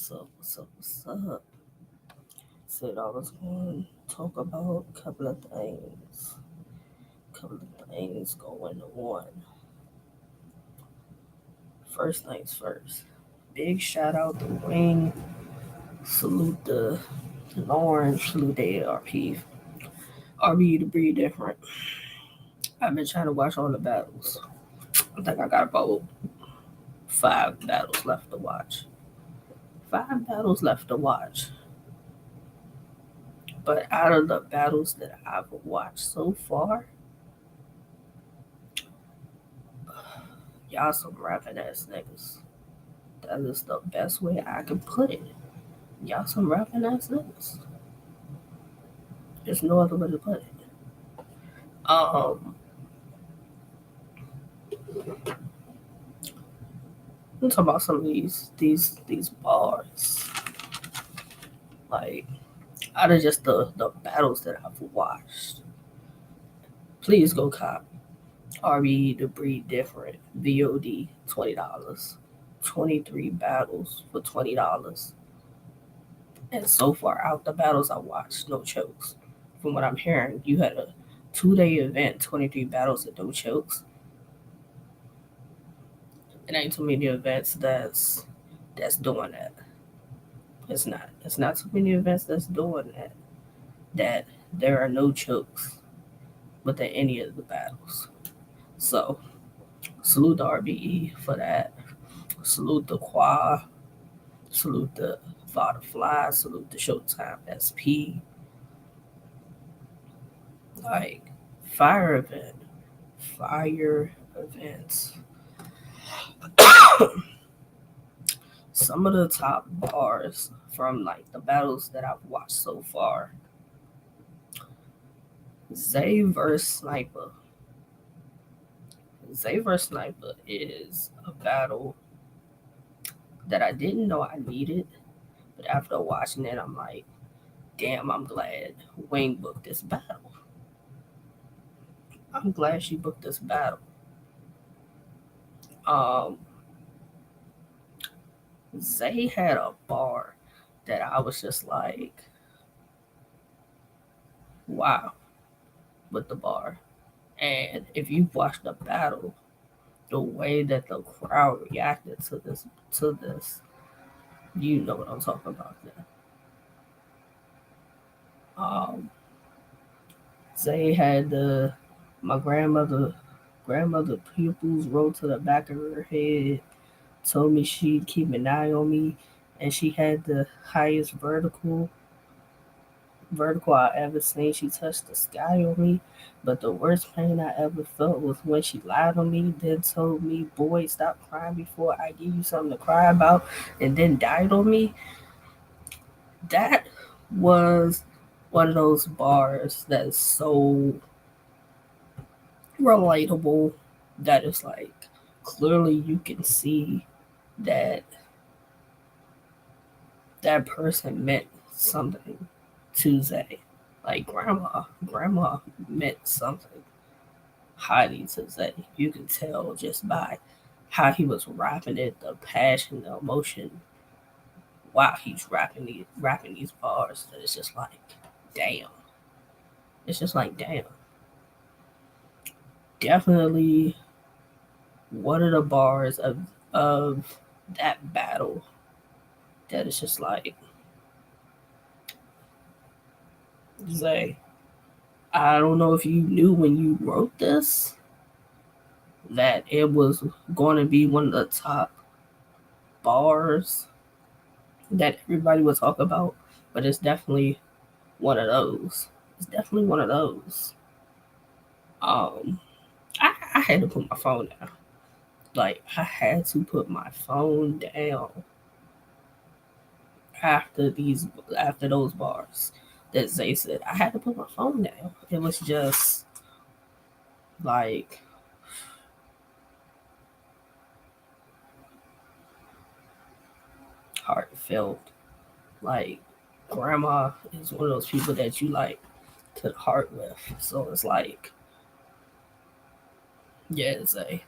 What's up? Said I was going to talk about a couple of things. Going on. First things first. Big shout out to Wing. Salute the Orange. Salute the ARP. RBE Da Breed Dyphrent. I've been trying to watch all the battles. I think I got about 5 battles left to watch. 5 battles left to watch. But out of the battles that I've watched so far, y'all some rapping ass niggas. That is the best way I can put it. Y'all some rapping ass niggas. There's no other way to put it. Um, I'm talking about some of these bars. Like out of just the battles that I've watched. Please go cop RBE Da Breed Dyphrent VOD $20. 23 battles for $20. And so far out the battles I watched, no chokes. From what I'm hearing, you had a 2-day event, 23 battles and no chokes. It ain't too many events that's doing that. It's not. It's not too many events that's doing that. That there are no chokes within any of the battles. So salute the RBE for that. Salute the Qua. Salute the Father Fly. Salute the Showtime SP. Like fire event. Fire events. Some of the top bars from like the battles that I've watched so far. Zay vs Sniper. Zay vs Sniper is a battle that I didn't know I needed, but after watching it, I'm like, damn, I'm glad Wayne booked this battle. I'm glad she booked this battle. Um, Zay had a bar that I was just like, wow, with the bar. And if you've watched the battle, the way that the crowd reacted to this, you know what I'm talking about now. Zay had my grandmother pupils rolled to the back of her head, told me she'd keep an eye on me, and she had the highest vertical I ever seen. She touched the sky on me. But the worst pain I ever felt was when she lied on me, then told me, boy, stop crying before I give you something to cry about, and then died on me. That was one of those bars that's so relatable that it's like clearly you can see that that person meant something to Zay. Like grandma meant something highly to Zay. You could tell just by how he was rapping it, the passion, the emotion while he's rapping these bars. That it's just like, damn. It's just like, damn. Definitely one of the bars of that battle that is just like, Zay, I don't know if you knew when you wrote this that it was going to be one of the top bars that everybody would talk about, but it's definitely one of those. It's definitely one of those. Um, I had to put my phone down. Like I had to put my phone down after those bars that Zay said. I had to put my phone down. It was just like heartfelt. Like grandma is one of those people that you like to the heart with. So it's like, yeah, Zay.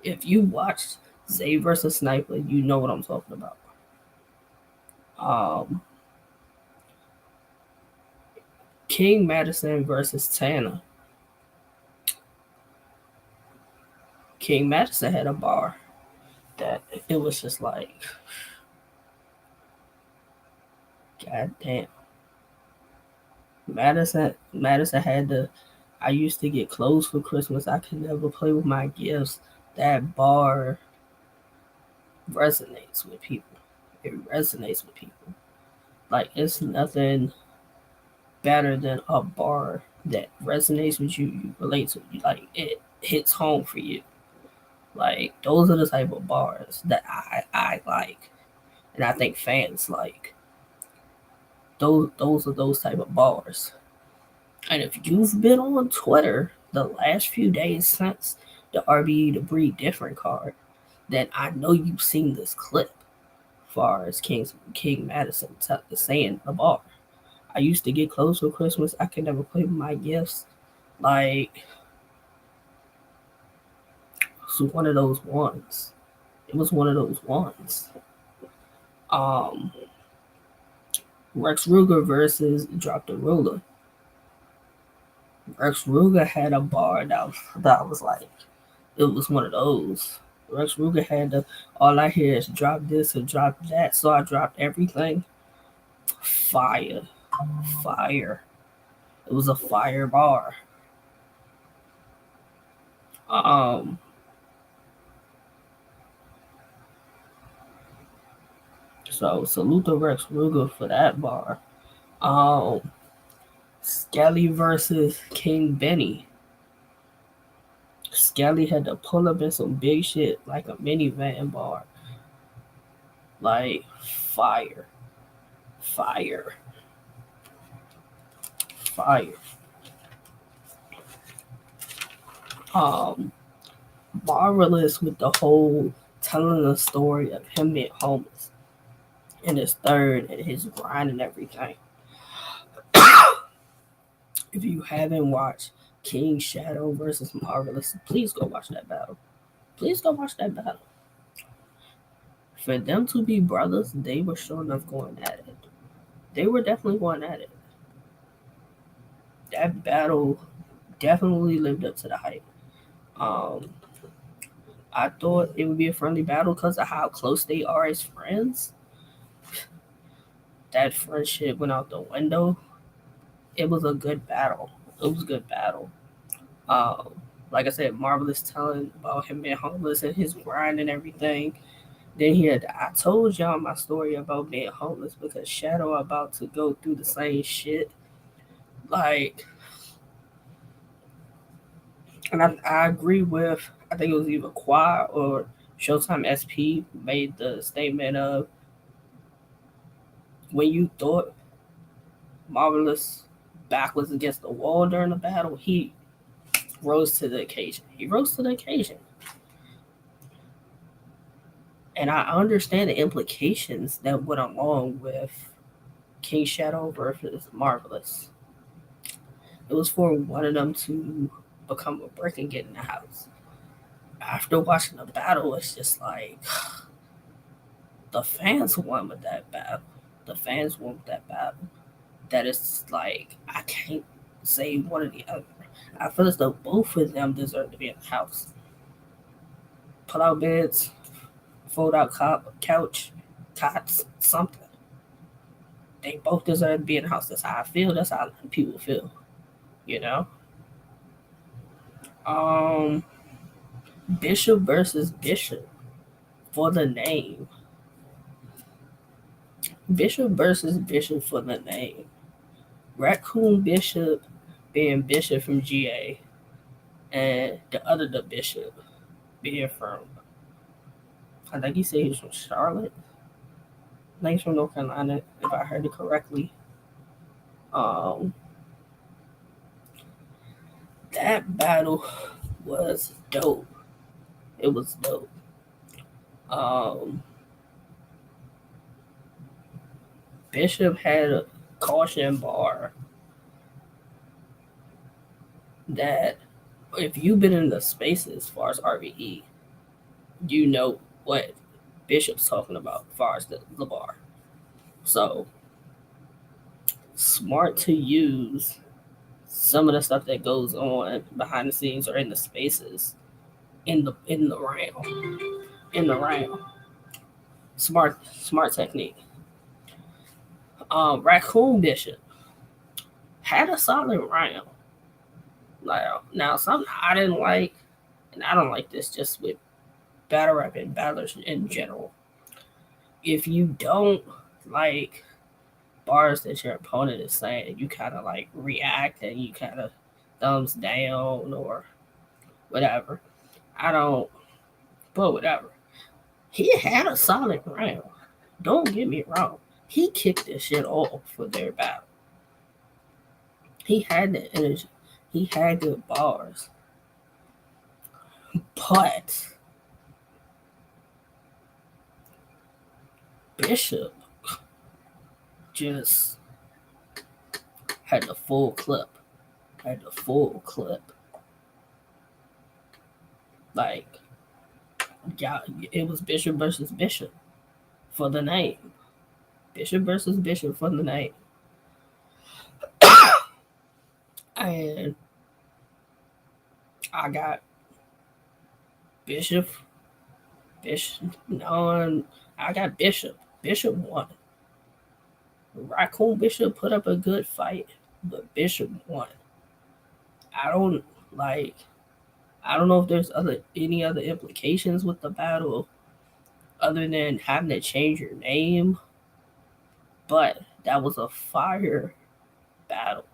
If you watched Zay versus Sniper, you know what I'm talking about. Um, King Madison versus Tana. King Madison had a bar that it was just like, god damn. Madison had the. I used to get clothes for Christmas. I could never play with my gifts. That bar resonates with people. It resonates with people. Like it's nothing better than a bar that resonates with you. You relate to. Like it hits home for you. Like those are the type of bars that I like, and I think fans like. Those are those type of bars. And if you've been on Twitter the last few days since the RBE Da Breed Dyphrent card, then I know you've seen this clip. As far as King Madison saying the bar, I used to get clothes for Christmas. I could never play with my gifts. Like it was one of those ones. It was one of those ones. Um, Rex Ruger versus Drop the Ruler. Rex Ruger had a bar that was like it was one of those. Rex Ruger had the all I hear is drop this and drop that, so I dropped everything. Fire, fire. It was a fire bar. Um, so salute to Rex Ruger for that bar. Um, Skelly versus King Benny. Skelly had to pull up in some big shit like a minivan bar. Like fire, fire, fire. Um, Marvelous with the whole telling the story of him being homeless in his third and his grind and everything. If you haven't watched King Shadow versus Marvelous, please go watch that battle. Please go watch that battle. For them to be brothers, they were sure enough going at it. They were definitely going at it. That battle definitely lived up to the hype. Um, I thought it would be a friendly battle because of how close they are as friends. That friendship went out the window. It was a good battle. It was a good battle. Um, like I said, Marvelous telling about him being homeless and his grind and everything. Then he had, I told y'all my story about being homeless because Shadow about to go through the same shit. Like, and I agree with, I think it was either Quad or Showtime SP made the statement of when you thought Marvelous back was against the wall during the battle, he rose to the occasion. He rose to the occasion. And I understand the implications that went along with King Shadow versus Marvelous. It was for one of them to become a brick and get in the house. After watching the battle, it's just like the fans won with that battle. The fans won with that battle. That is like I can't say one or the other. I feel as though both of them deserve to be in the house. Pull out beds, fold out couch, cots, something. They both deserve to be in the house. That's how I feel. That's how people feel. You know. Um, Bishop versus Bishop for the name. Bishop versus Bishop for the name. Raccoon Bishop being Bishop from GA, and the Bishop being from. I think he said he was from Charlotte. I think he's from North Carolina, if I heard it correctly. Um, that battle was dope. It was dope. Um, Bishop had a caution bar that if you've been in the spaces as far as RBE, you know what Bishop's talking about as far as the bar. So smart to use some of the stuff that goes on behind the scenes or in the spaces in the round. In the round. Smart technique. Raccoon Bishop had a solid round. Now something I didn't like, and I don't like this just with battle rap and battlers in general. If you don't like bars that your opponent is saying, you kind of like react and you kind of thumbs down or whatever. I don't, but whatever. He had a solid round. Don't get me wrong. He kicked this shit off for their battle. He had the energy. He had good bars. But Bishop just had the full clip. Like, yeah, it was Bishop versus Bishop for the name. Bishop versus Bishop for the name. And I got Bishop. No, I got Bishop. Bishop won. Raccoon Bishop put up a good fight, but Bishop won. I don't like. I don't know if there's any other implications with the battle other than having to change your name, but that was a fire battle.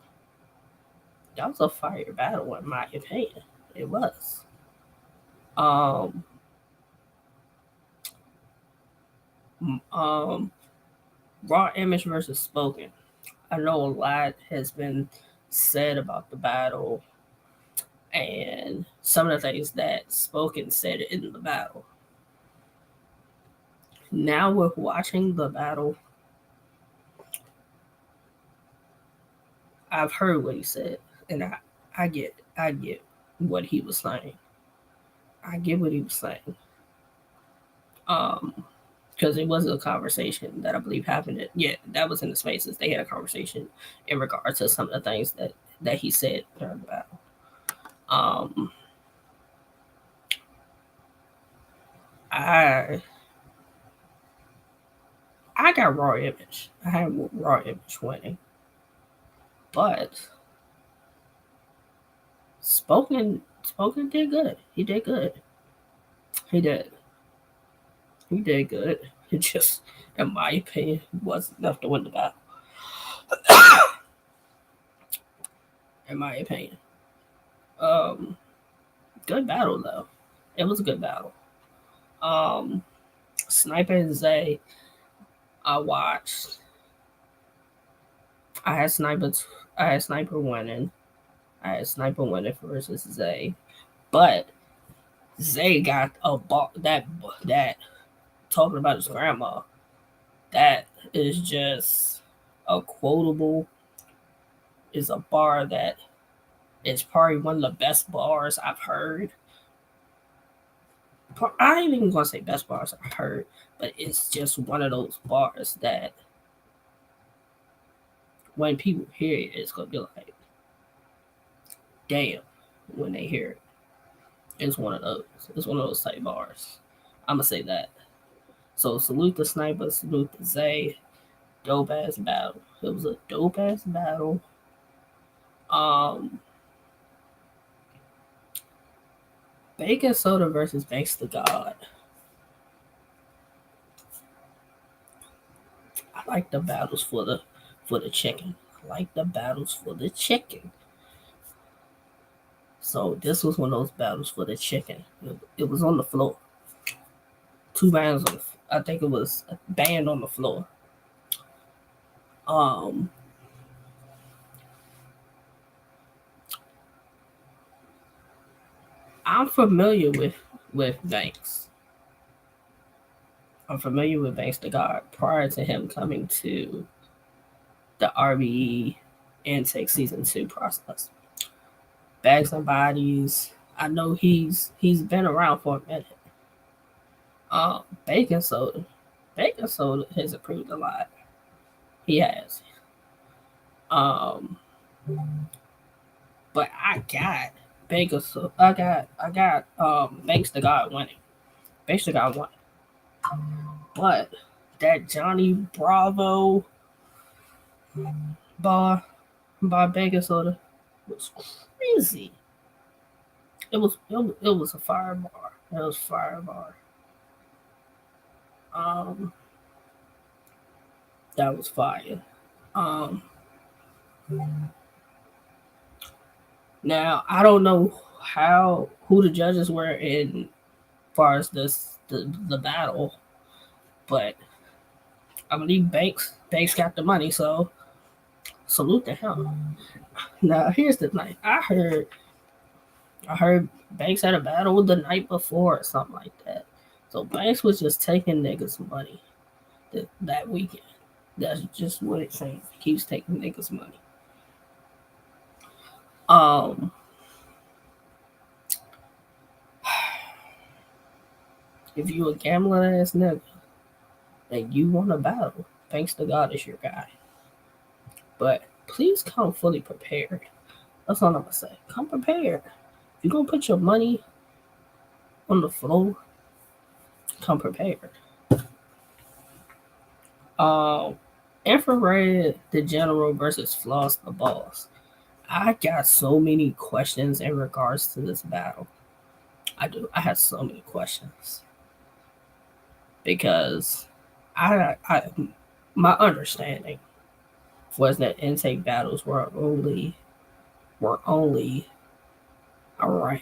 That was a fire battle in my opinion. It was. Raw image versus spoken. I know a lot has been said about the battle and some of the things that spoken said in the battle. Now we're watching the battle. I've heard what he said, and I get what he was saying. I get what he was saying. Because it was a conversation that I believe happened. That was in the spaces. They had a conversation in regards to some of the things that he said during the battle. I got Raw Image. I had Raw Image winning, but Spoken did good. He did good. He did good. It just, in my opinion, wasn't enough to win the battle. In my opinion, good battle though. It was a good battle. Sniper and Zay, I watched. I had Sniper winning. I had Sniper winning versus Zay, but Zay got a ball that talking about his grandma. That is just a quotable. Is a bar that is probably one of the best bars I've heard. I ain't even gonna say best bars I've heard, but it's just one of those bars that when people hear it, it's gonna be like, damn, when they hear it. It's one of those. It's one of those type bars. I'm gonna say that. So salute the Sniper, salute the Zay. Dope ass battle. It was a dope ass battle. Bacon Soda versus Thanks to God. I like the battles for the chicken. I like the battles for the chicken. So this was one of those battles for the chicken. It was on the floor. 2 bands on. I think it was a band on the floor. I'm familiar with Banks. I'm familiar with Banks to God prior to him coming to the RBE Intake Season 2 process. Bags and Bodies. I know he's been around for a minute. Bacon Soda has improved a lot. He has. Um, but I got Vegas. I got Banks to God winning. Banks to God winning. But that Johnny Bravo by Vegas soda was crazy. It was a fire bar. It was fire bar. Um, that was fire. Um, now I don't know who the judges were in far as the battle, but I believe Banks got the money, so salute to him. Now here's the thing. I heard Banks had a battle the night before or something like that. So Banks was just taking niggas' money that weekend. That's just what it seems. He keeps taking niggas' money. Um, if you a gambling ass nigga and you want to battle, thanks to God is your guy. But please come fully prepared. That's all I'm gonna say. Come prepared. If you're gonna put your money on the floor, come prepared. Um, Infrared the General versus Floss the Boss. I got so many questions in regards to this battle. I do. I have so many questions because I my understanding was that intake battles were only around.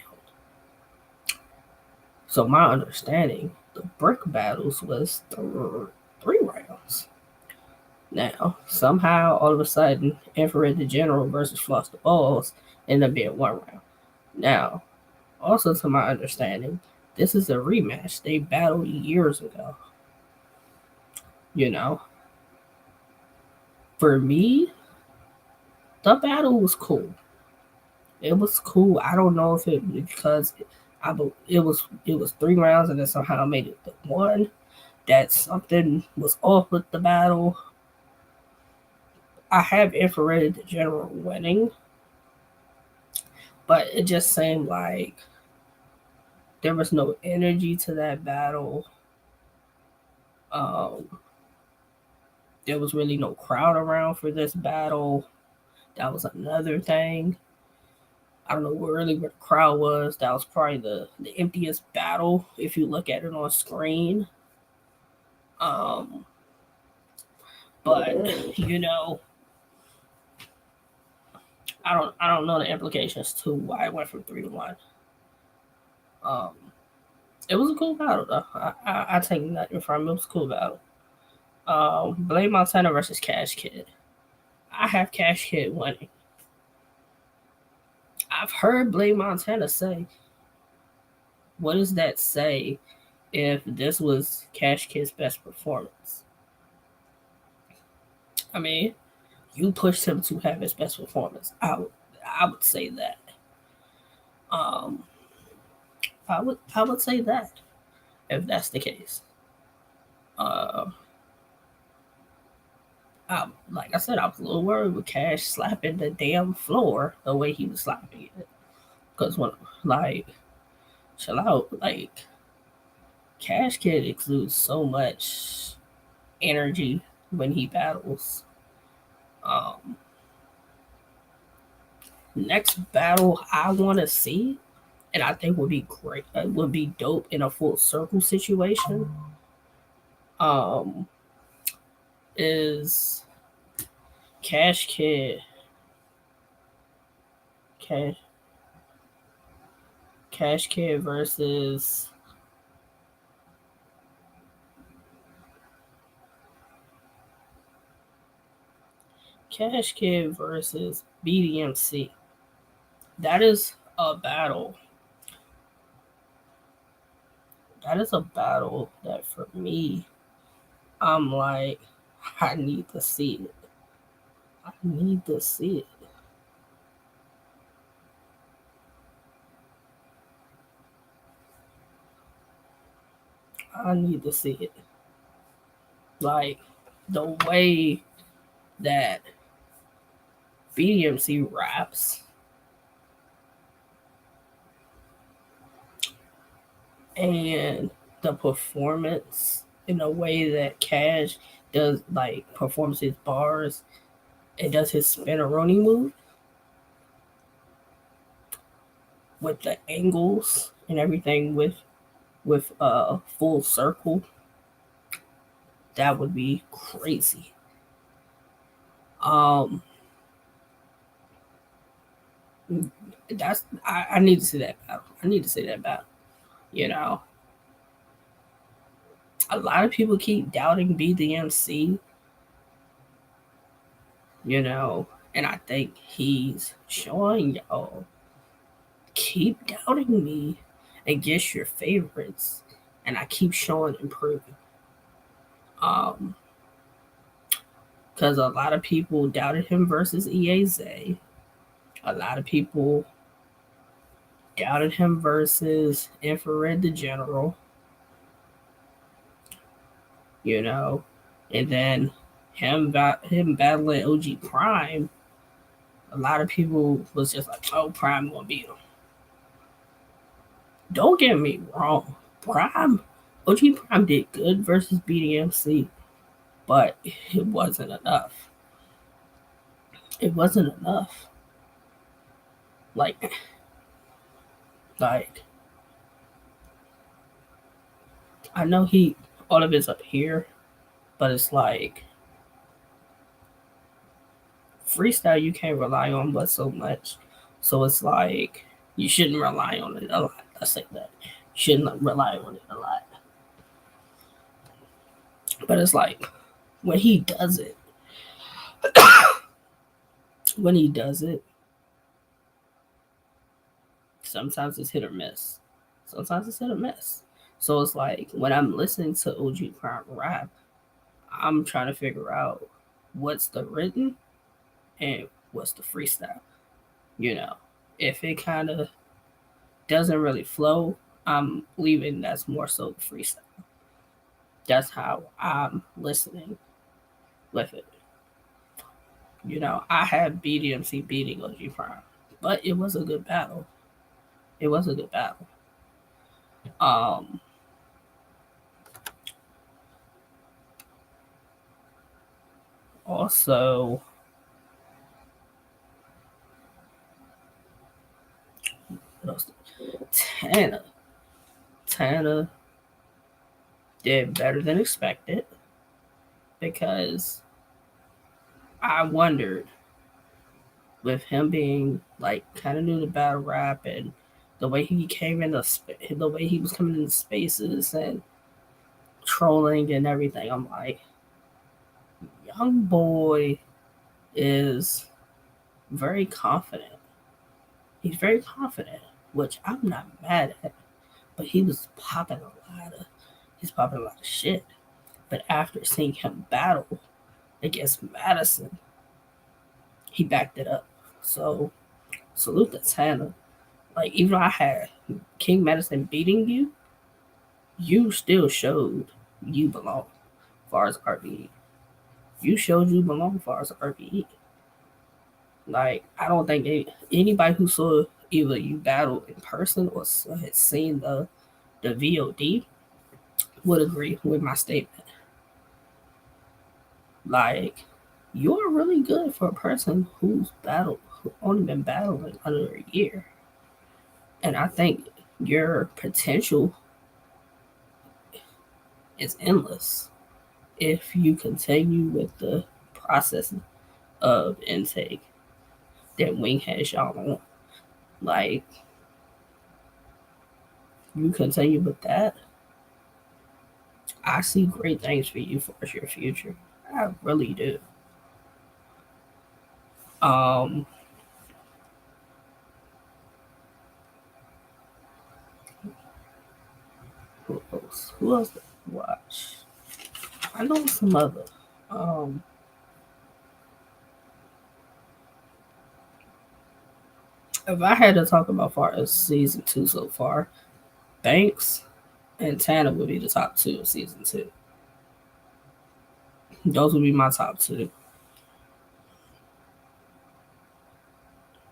So my understanding, the brick battles was 3 rounds. Now, somehow, all of a sudden, Infrared the General versus Floss the Balls ended up being 1 round. Now, also to my understanding, this is a rematch. They battled years ago. You know, for me, the battle was cool. It was cool. I don't know if it because it was 3 rounds and then somehow I made it the one. That something was off with the battle. I have Infrared the General winning, but it just seemed like there was no energy to that battle. Um, there was really no crowd around for this battle. That was another thing. I don't know where the crowd was. That was probably the emptiest battle if you look at it on screen. Um, but I don't know the implications to why it went from 3-1. Um, it was a cool battle though. I take nothing from it. It was a cool battle. Blade Montana versus Cash Kid. I have Cash Kid winning. I've heard Blade Montana say, "What does that say if this was Cash Kid's best performance?" I mean, you pushed him to have his best performance. I would say that. Um, I would say that if that's the case. Uh, like I said, I was a little worried with Cash slapping the damn floor the way he was slapping it. Because when like chill out, like Cash Kid exudes so much energy when he battles. Um, Next battle I want to see, and I think would be great, would be dope in a full circle situation. Um, is Cash Kid, Cash, Cash Kid versus BDMC. That is a battle. That is a battle that for me, I'm like, I need to see it. I need to see it. I need to see it. Like the way. that BDMC raps and the performance in a way that Cash does, like performs his bars and does his spinneroni move with the angles and everything with Full Circle, that would be crazy. Um, I need to see that battle. I need to see that battle. You know, a lot of people keep doubting BDMC. You know, and I think he's showing y'all, keep doubting me and guess your favorites, and I keep showing improving. Um, because a lot of people doubted him versus EAZ. A lot of people doubted him versus Infrared the General, you know, and then him battling OG Prime. A lot of people was just like, "Oh, Prime gonna beat him." Don't get me wrong, Prime, OG Prime did good versus BDMC, but it wasn't enough. It wasn't enough. Like, like I know all of it's up here, but it's like freestyle you can't rely on but so much. So it's like you shouldn't rely on it a lot. I say that. You shouldn't rely on it a lot. But it's like when he does it, when he does it, sometimes it's hit or miss. Sometimes it's hit or miss. So it's like when I'm listening to OG Prime rap, I'm trying to figure out what's the written and what's the freestyle. You know, if it kind of doesn't really flow, I'm leaving. That's more so the freestyle. That's how I'm listening with it. You know, I had BDMC beating OG Prime, but it was a good battle. It was a good battle. Um, Also, what else? Tana. Tana did better than expected because I wondered, with him being like kind of new to battle rap and the way he came in the way he was coming into spaces and trolling and everything, I'm like, young boy is very confident. He's very confident, which I'm not mad at. But he's popping a lot of shit. But after seeing him battle against Madison, he backed it up. So salute to Tana. Like even though I had King Madison beating you, you still showed you belong as far as RBE. You showed you belong as far as RBE. Like I don't think anybody who saw either you battle in person or had seen the VOD would agree with my statement. Like you're really good for a person who only been battling under a year, and I think your potential is endless if you continue with the process of intake that Wing has y'all on. Like you continue with that, I see great things for you for your future. I really do. Um, who else? Who else did I watch? I know some other. Um, if I had to talk about far as season 2 so far, Banks and Tanner would be the top 2 of season 2. Those would be my top 2.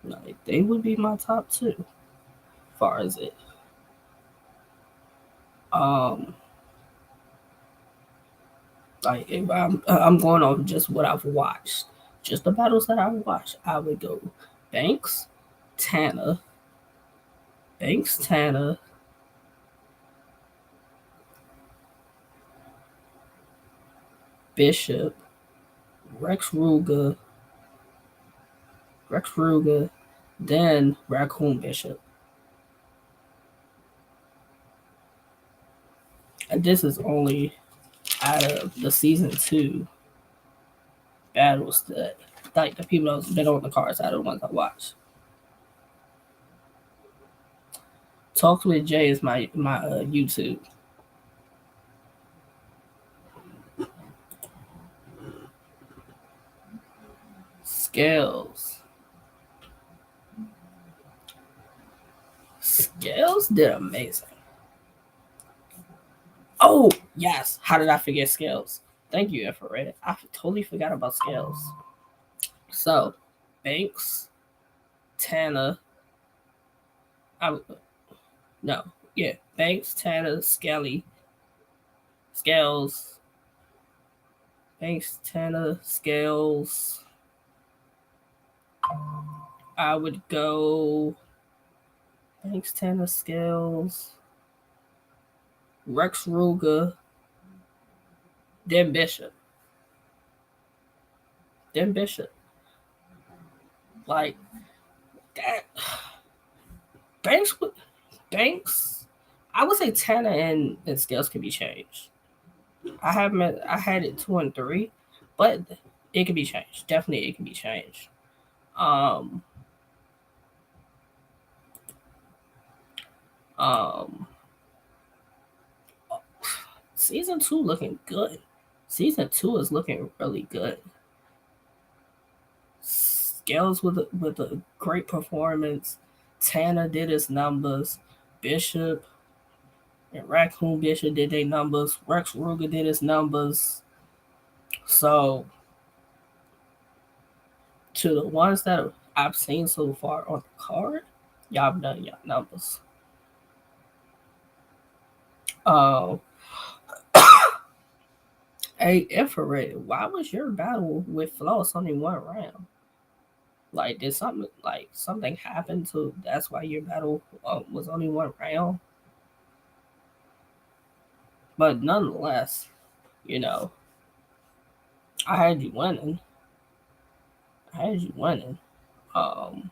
Like they would be my top two, as far as it. Like if I'm going on just what I've watched, just the battles that I've watched, I would go Banks, Tanner, Banks, Tanner, Bishop, Rex Ruger, Rex Ruger, then Raccoon Bishop. And this is only out of the season 2 battles that like the people that's been on the cards out of the ones I watched. Talks with Jay is my YouTube. Scales. Scales did amazing. Oh yes, how did I forget Scales? Thank you, Infrared. I totally forgot about Scales. So, Banks, Tanner, no, yeah, Banks, Tanner, Scales, Banks, Tanner, Scales. I would go Banks, Tanner, Scales, Rex Ruger, then Bishop. Then Bishop. Like that. Banks, Banks. I would say Tanner and Scales can be changed. I had it 2 and 3, but it can be changed. Definitely, it can be changed. Um, um, season 2 looking good. Season 2 is looking really good. Scales with a great performance. Tanner did his numbers. Bishop and Raccoon Bishop did their numbers. Rex Ruger did his numbers. So, to the ones that I've seen so far on the card, y'all have done y'all numbers. Um, hey, Infrared, why was your battle with Floss only 1 round? Like, did something happen to that's why your battle was only 1 round? But nonetheless, you know, I had you winning. I had you winning. Um,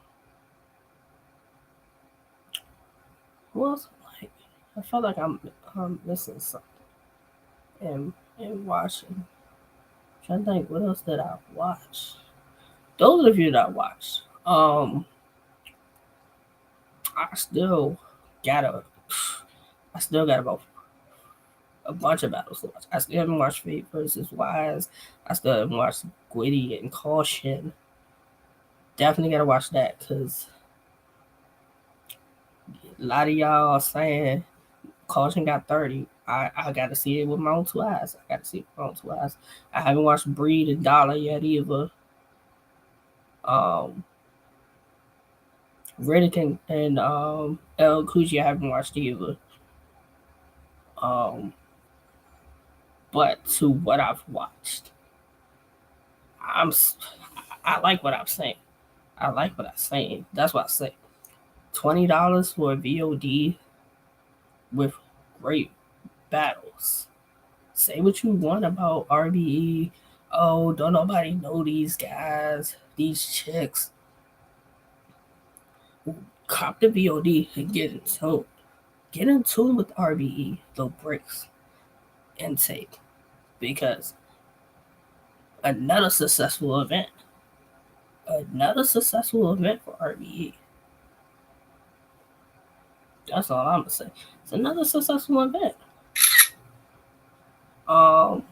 who else? Like, I felt like I'm missing something. And watching. I'm trying to think, what else did I watch? Those of you that watched, I still got a, I still got about a bunch of battles to watch. I still haven't watched Fate versus Wise. I still haven't watched Gwitty and Caution. Definitely gotta watch that because a lot of y'all are saying Caution got 30. I gotta see it with my own 2 eyes. I gotta see it with my own 2 eyes. I haven't watched Breed and Dollar yet either. Um, Riddick and El Kuji I haven't watched either. But to what I've watched, I'm I like what I'm saying. I like what I'm saying. That's what I say. $20 for a VOD with great battles. Say what you want about RBE. Oh, don't nobody know these guys, these chicks. Cop the VOD and get in tune. Get in tune with RBE, the breaks intake, because another successful event. Another successful event for RBE. That's all I'm gonna say. It's another successful event. Um,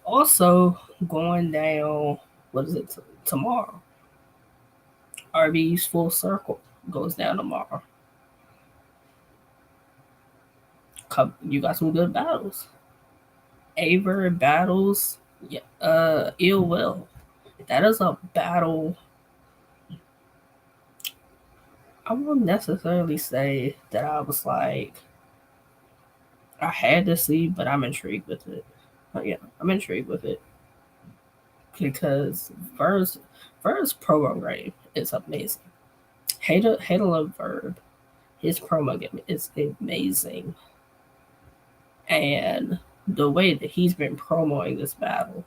also going down. What is it tomorrow? RBE's Full Circle goes down tomorrow. You got some good battles. Aver battles. Yeah. Ill Will. That is a battle I won't necessarily say that I was like, I had to see, but I'm intrigued with it. Yeah, I'm intrigued with it because Ver's promo game is amazing. Hater love Verb. His promo game is amazing, and the way that he's been promoting this battle,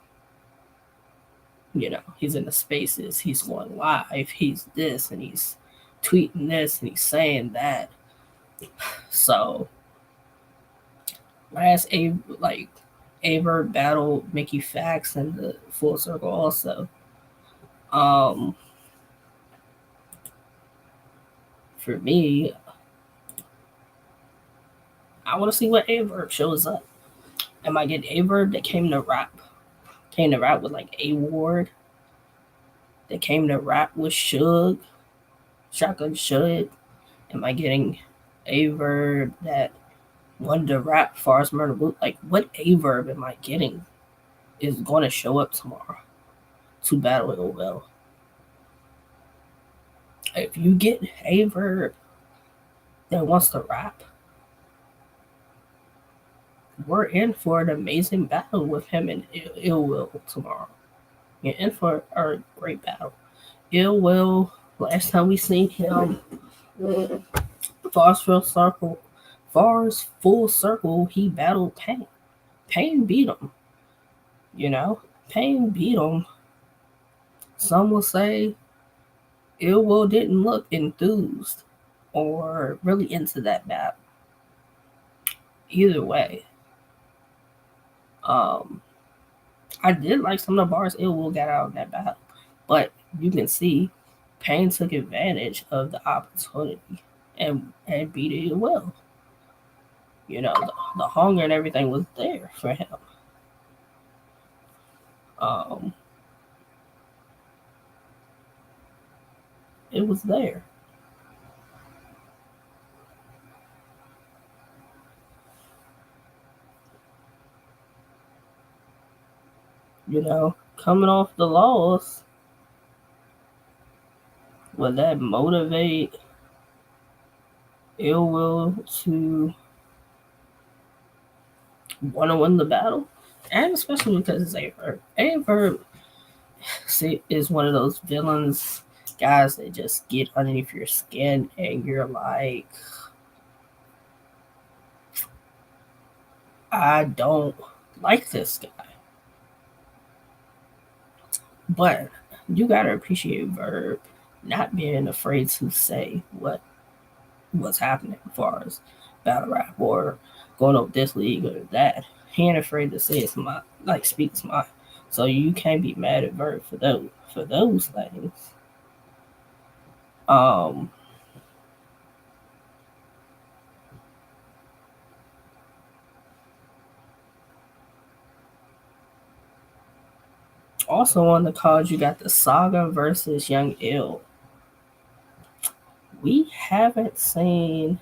he's in the spaces, he's going live, he's this, and he's tweeting this, and he's saying that. So last Aver battle Mickey Fax in the Full Circle also. For me, I want to see what Averb shows up. Am I getting Averb that came to rap with like A Ward? That came to rap with Suge, Shotgun Suge? Am I getting Averb that wanted to rap Forest Murder Boot? Like, what Averb am I getting is going to show up tomorrow to battle Ill Will? If you get Averb that wants to rap, we're in for an amazing battle with him and Ill Will tomorrow. You're in for a great battle. Ill Will, last time we seen him, Full Circle, he battled Pain. Pain beat him. Pain beat him. Some will say Ill Will didn't look enthused or really into that battle. Either way, I did like some of the bars Ill Will got out of that battle, but you can see Pain took advantage of the opportunity and beat Ill Will. The hunger and everything was there for him. It was there. Coming off the loss, would that motivate Ill Will to want to win the battle? And especially because it's Averb. Averb is one of those villains, guys that just get underneath your skin and you're like, I don't like this guy. But you gotta appreciate Verb not being afraid to say what's happening as far as battle rap or going up this league or that. He ain't afraid to say his mind, like speak his mind. So you can't be mad at Verb for those things. Also on the card, you got the Saga versus Young Ill. We haven't seen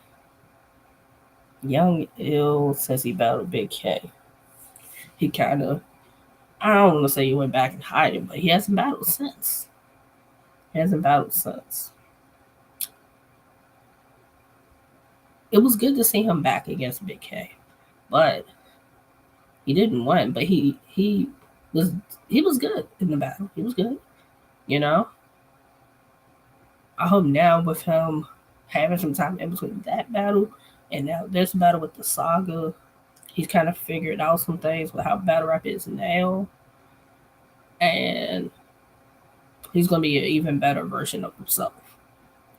Young Ill since he battled Big K. He kind of, I don't want to say he went back and hiding, but he hasn't battled since. It was good to see him back against Big K, but he didn't win. But he was good in the battle. He was good. I hope now with him having some time in between that battle and now this battle with the Saga, he's kind of figured out some things with how battle rap is now, and he's going to be an even better version of himself.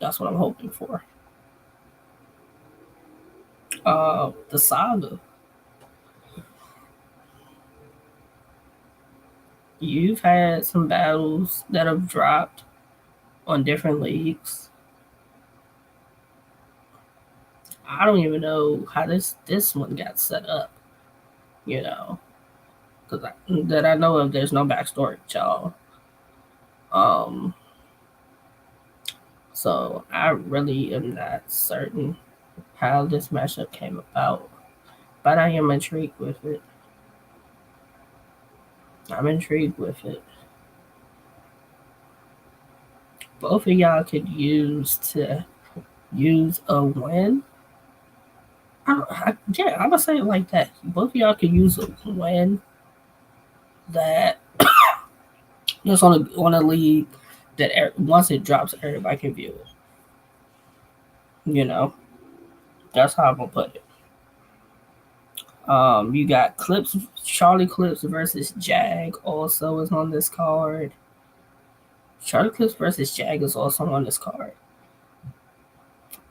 That's what I'm hoping for. The Saga. You've had some battles that have dropped on different leagues. I don't even know how this one got set up. Because that I know of, there's no backstory, y'all. So I really am not certain how this matchup came about, but I am intrigued with it. Both of y'all could use to use a win. Yeah, I'm gonna say it like that. Both of y'all can use a win that just on a league that once it drops, everybody can view it. You know, that's how I'm gonna put it. You got Clips, Charlie Clips versus Jag also is on this card. Charlie Clips versus Jag is also on this card.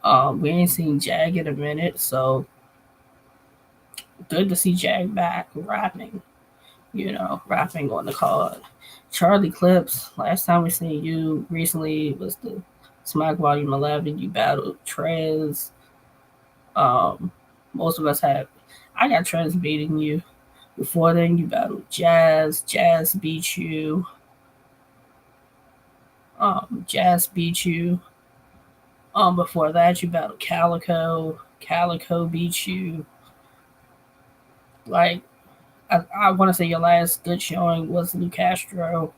We ain't seen Jag in a minute, so good to see Jag back rapping. Rapping on the card. Charlie Clips, last time we seen you recently was the Smack Volume 11. You battled Trez. Most of us had. I got Trez beating you. Before then, you battled Jazz. Jazz beat you. Jazz beat you. Before that, you battled Calico. Calico beat you. Like, I want to say your last good showing was Lou Castro.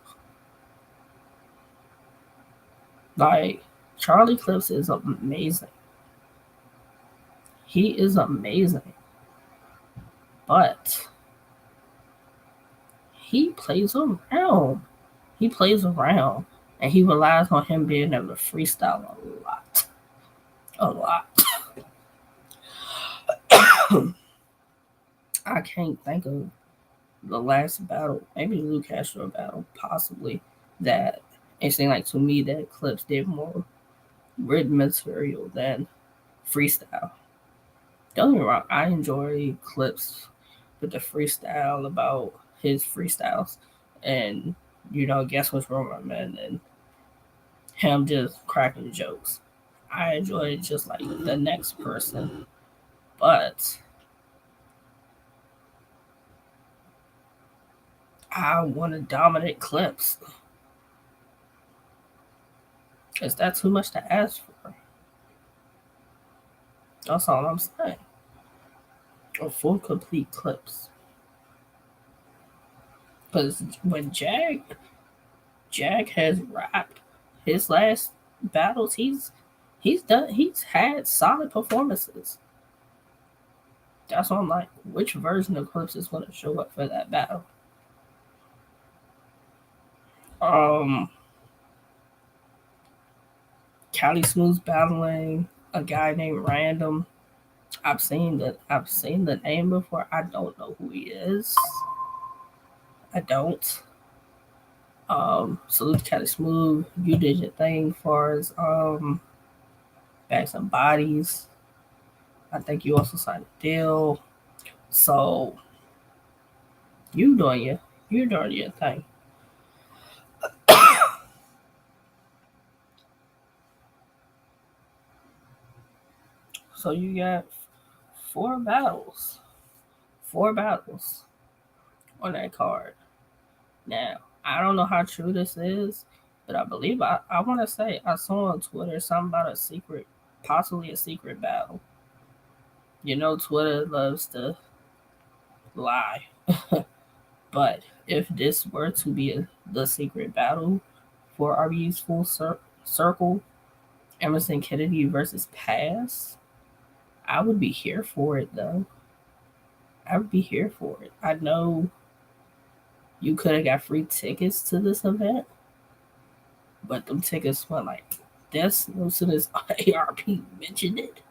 Like, Charlie Clips is amazing. He is amazing. But he plays around. He plays around. And he relies on him being able to freestyle a lot. A lot. I can't think of the last battle, maybe the Lou Castro battle, possibly, that it seemed like to me that Clips did more written material than freestyle. Don't get me wrong, I enjoy Clips with the freestyle about his freestyles and guess what's wrong, my man, and him just cracking jokes. I enjoy it just like the next person, but I want to dominate Clips. Is that too much to ask for? That's all I'm saying. A full complete Clips. Because when Jag has rapped his last battles, he's had solid performances. That's why I'm like, which version of Clips is going to show up for that battle? Cali Smooth's battling a guy named Random. I've seen the name before. I don't know who he is. I don't. Salute to Cali Smooth. You did your thing for as Bags and Bodies. I think you also signed a deal. So you doing your thing. So you got four battles. Four battles on that card. Now, I don't know how true this is, but I believe I want to say I saw on Twitter something about possibly a secret battle. Twitter loves to lie. But if this were to be the secret battle for RBE's Full Circle, Emerson Kennedy versus Pass, I would be here for it though. I would be here for it. I know you could have got free tickets to this event, but them tickets went like this. As soon as ARP mentioned it,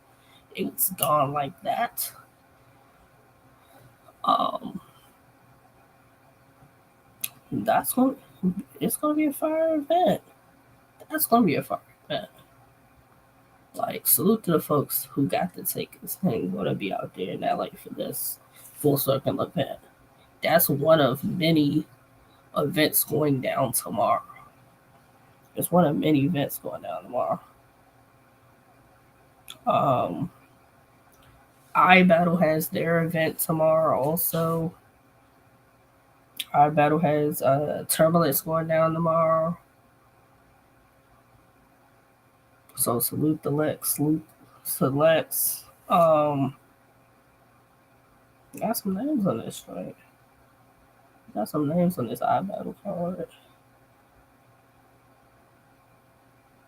it was gone like that. Um, that's going. It's gonna be a fire event. That's gonna be a fire event. Like, salute to the folks who got the tickets and gonna be out there in LA for this Full Circle event. That's one of many events going down tomorrow. It's one of many events going down tomorrow. iBattle has their event tomorrow also. iBattle has Turbulence going down tomorrow. So salute the Lex, salute Selects. Got some names on this strike. Got some names on this iBattle card.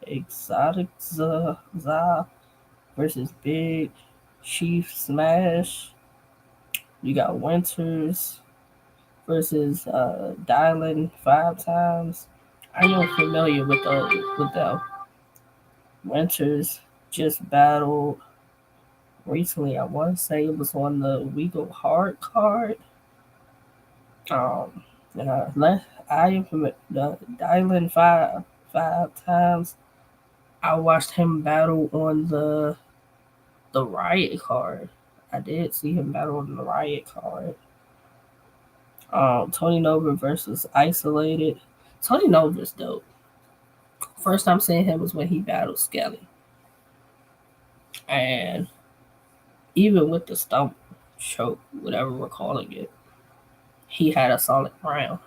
Exotic Za. versus Big Chief Smash. You got Winters versus Dylan 5 times. I am familiar with them. Winters just battled recently. I want to say it was on the We Go Hard card. And I am familiar. The Dylan 5 times. I watched him battle on the Riot card. I did see him battle on the Riot card. Tony Nova versus Isolated. Tony Nova's dope. First time seeing him was when he battled Skelly. And even with the stump choke, whatever we're calling it, he had a solid round.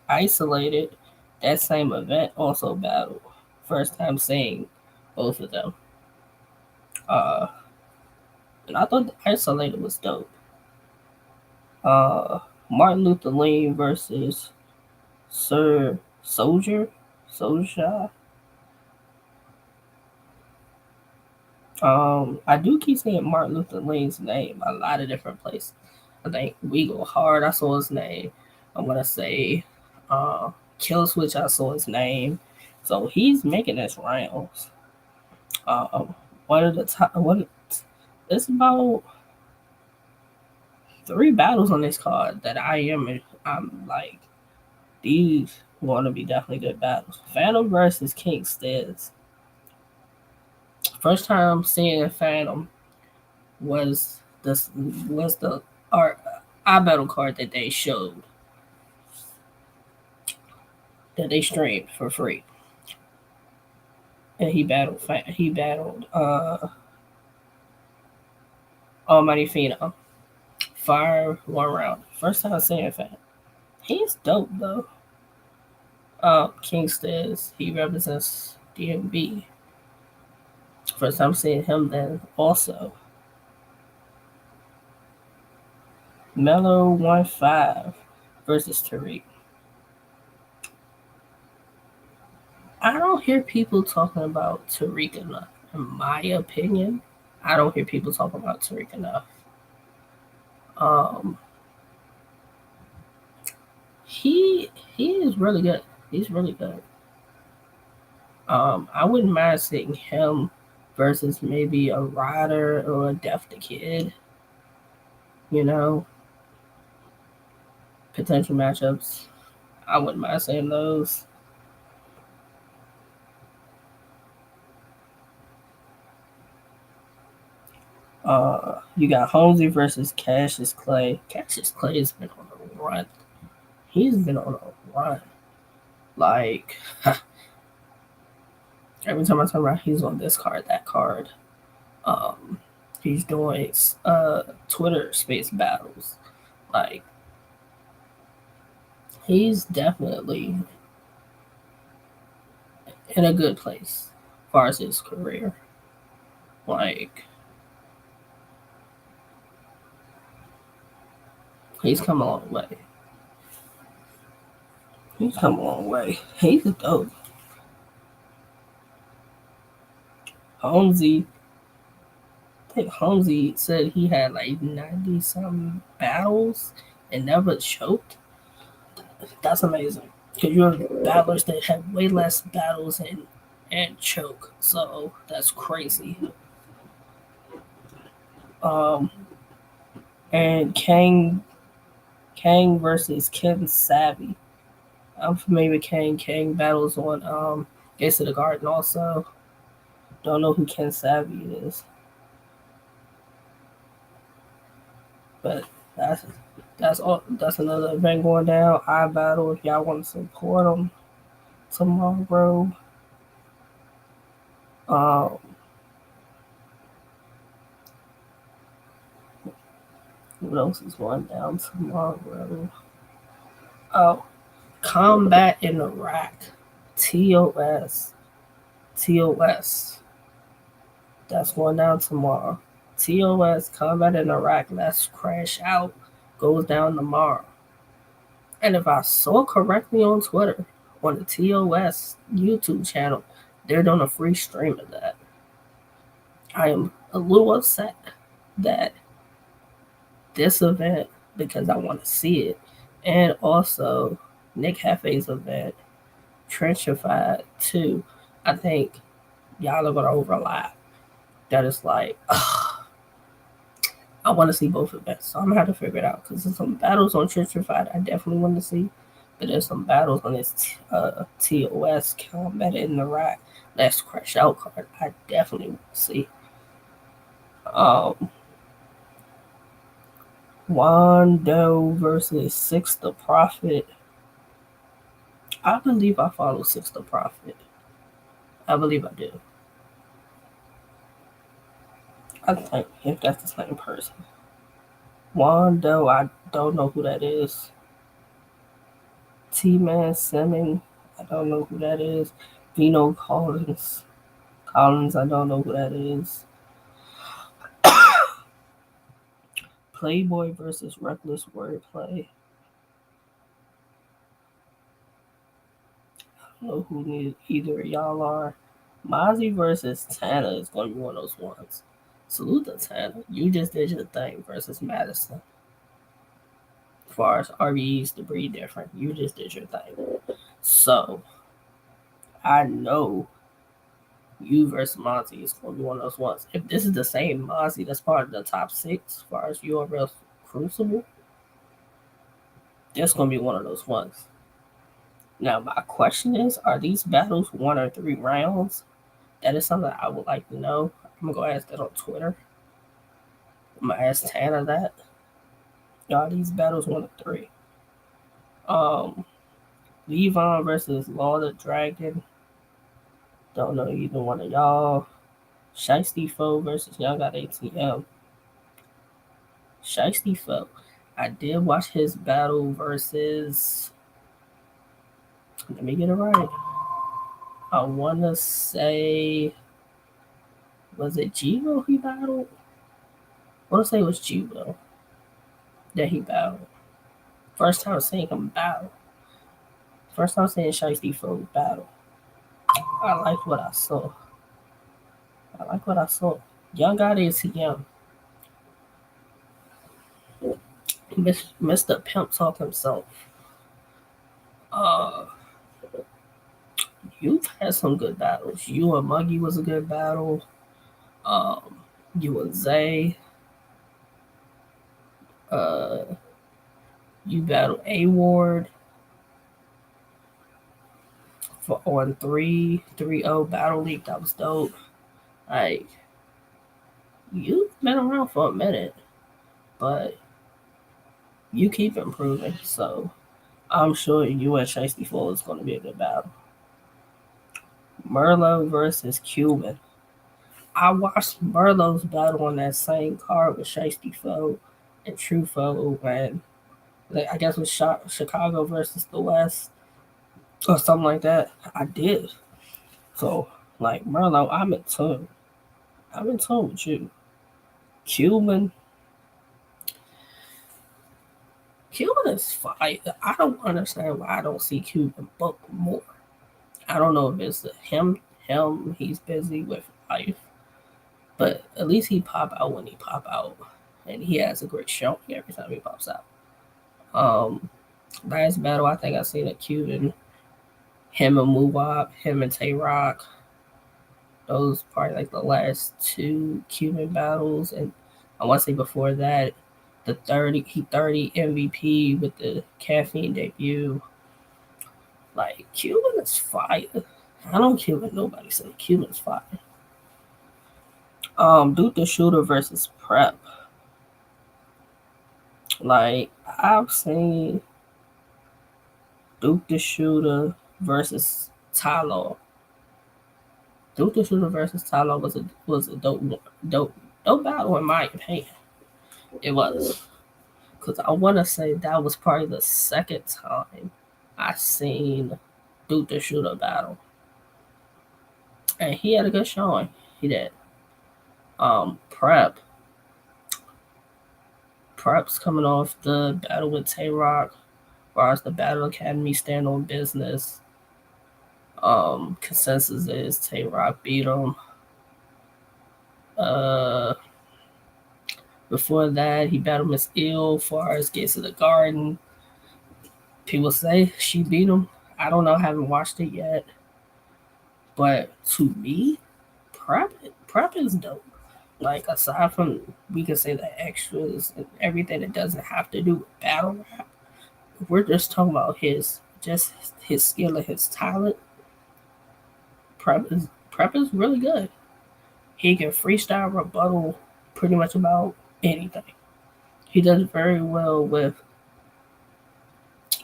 Isolated, that same event also battled. First time seeing both of them. And I thought the Isolated was dope. Martin Luther King versus Sir Soldier. I do keep saying Martin Luther King's name a lot of different places. I think We Go Hard, I saw his name. I'm gonna say Kill Switch, I saw his name. So he's making his rounds. One of the top it's about 3 battles on this card that I'm like, these want to be definitely good battles. Phantom versus King Stiz. First time seeing Phantom was the art iBattle card that they showed, that they streamed for free, and he battled Almighty Phenom. Fire 1 round. First time seeing Phantom. He's dope though. King Stiz, he represents DMB. First time seeing him then also. Mellow 1-5 versus Tariq. I don't hear people talking about Tariq enough. In my opinion, I don't hear people talking about Tariq enough. He is really good. He's really good. I wouldn't mind seeing him versus maybe a Ryder or a Def the Kid. You know, potential matchups. I wouldn't mind seeing those. You got Holmesy versus Cassius Clay. Cassius Clay has been on a run. He's been on a run. Like every time I turn around, he's on this card, that card. He's doing Twitter space battles. Like he's definitely in a good place as far as his career. Like he's come a long way. He's come a long way. He's dope. Holmesy, I think Holmesy said he had like 90 some battles and never choked. That's amazing. Because you have battlers that have way less battles and choke. So that's crazy. And Kang versus Ken Savvy. I'm familiar with Kang. Kang battles on Gates of the Garden also. Don't know who Ken Savvy is. But that's all. That's another event going down. iBattle, if y'all want to support them tomorrow. What else is going down tomorrow? Oh, Combat in Iraq. TOS. That's going down tomorrow. TOS Combat in Iraq. Let's Crash Out goes down tomorrow. And if I saw correctly on Twitter, on the TOS YouTube channel, They're doing a free stream of that. I am a little upset that this event, because I want to see it, and also Nick Hefe's event, Trenchified too. I think y'all are gonna overlap. That is like, I want to see both events, so I'm gonna have to figure it out because there's some battles on Trenchified I definitely want to see, but there's some battles on this TOS Combat in the Rack Let's Crash Out card I definitely want to see. Um, Wando versus Six the Prophet. I believe I follow Six the Prophet. I believe I do. I think if that's the same person. Wando, I don't know who that is. T-Man Simmons, I don't know who that is. Vino Collins, I don't know who that is. Playboy versus Reckless Wordplay. I don't know who either of y'all are. Mozzie versus Tana is going to be one of those ones. Salute to Tana. You just did your thing versus Madison. As far as RBE's Da Breed Dyphrent, you just did your thing. So, I know you versus Mozzie is going to be one of those ones. If this is the same Mozzie that's part of the top 6 as far as URL Crucible, that's going to be one of those ones. Now, my question is, are these battles 1 or 3 rounds? That is something I would like to know. I'm going to go ask that on Twitter. I'm going to ask Tanner that. Y'all, these battles 1 or 3. Levon versus Law the Dragon. Don't know either one of y'all. Shiesty Foe versus Young God ATM. Shiesty Foe. I did watch his battle versus. Let me get it right. I want to say. Was it Jivo he battled? I want to say it was Jivo that he battled. First time seeing him battle. First time seeing Shiesty Foe battle. I liked what I saw. Young God ATM. Mr. Pimp Talk himself. You've had some good battles. You and Muggy was a good battle. You and Zay. You battled A Ward for on 3-3-0 Battle League. That was dope. Like, you've been around for a minute, but you keep improving. So I'm sure you and Shiesty Foe is going to be a good battle. Merlot versus Cuban. I watched Merlot's battle on that same card with Shiesty Foe and True Foe, and I guess it was Chicago versus the West or something like that. I did. So, like, Merlot, I'm in tune. With you. Cuban is fire. I don't understand why I don't see Cuban book more. I don't know if it's him, he's busy with life. But at least he pop out when he pop out. And he has a great showing every time he pops out. Last battle, I think I seen a Cuban. Him and Muwab, him and Tay Rock. Those probably like the last 2 Cuban battles. And I want to say before that, the 30 MVP with the caffeine debut. Like, Cuban is fire. I don't care what nobody say. Cuban's fire. Duke the Shooter versus Prep. Like, I've seen Duke the Shooter versus Tyler. Duke the Shooter versus Tyler was a dope battle in my opinion. It was. Because I want to say that was probably the second time I seen Duke the Shooter battle. And he had a good showing. He did. Prep's coming off the battle with Tay Rock, as far as the Battle Academy stand on business. Consensus is Tay Rock beat him. Before that, he battled Miss Ill for his Gates of the Garden. People say she beat him. I don't know, I haven't watched it yet. But to me, prep is dope. Like, aside from, we can say the extras and everything that doesn't have to do with battle rap, we're just talking about his skill and his talent. Prep is really good. He can freestyle rebuttal pretty much about anything. He does very well with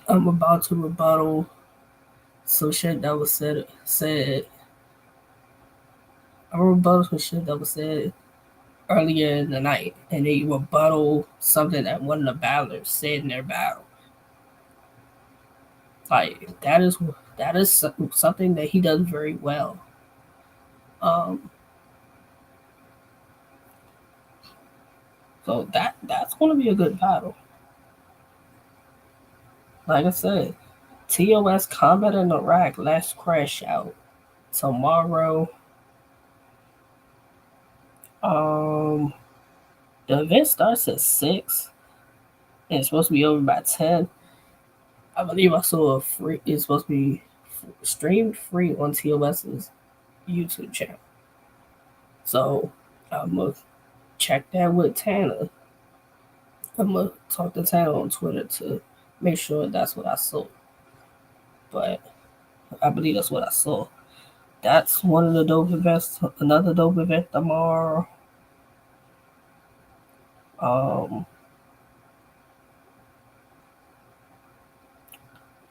I'm about to rebuttal some shit that was said. I'm rebuttal some shit that was said earlier in the night, and they rebuttal something that one of the battlers said in their battle. Like, that is something that he does very well. So that's going to be a good battle. Like I said, TOS Combat in Iraq, Last Crash Out tomorrow. The event starts at 6 and it's supposed to be over by 10. I believe I saw it's supposed to be streamed free on TOS's YouTube channel. So I'm gonna check that with Tanner. I'm gonna talk to Tanner on Twitter to make sure that's what I saw. But I believe that's what I saw. That's one of the dope events. Another dope event tomorrow.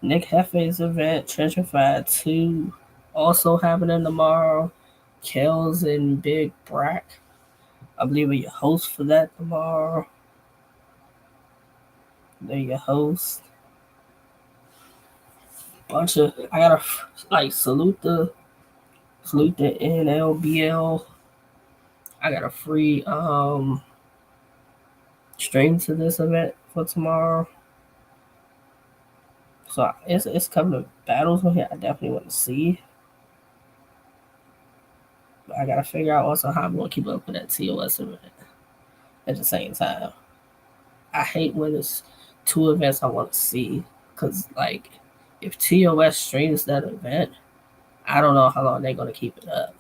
Nick Hefe's event, Trenchified 2, also happening tomorrow. Kells and Big Brack. I believe are your host for that tomorrow. They're your host. I gotta salute the NLBL. I got a free stream to this event for tomorrow. So it's coming to battles on here I definitely want to see. But I gotta figure out also how I'm gonna keep up with that TOS event at the same time. I hate when it's two events I want to see, because like if TOS streams that event, I don't know how long they're gonna keep it up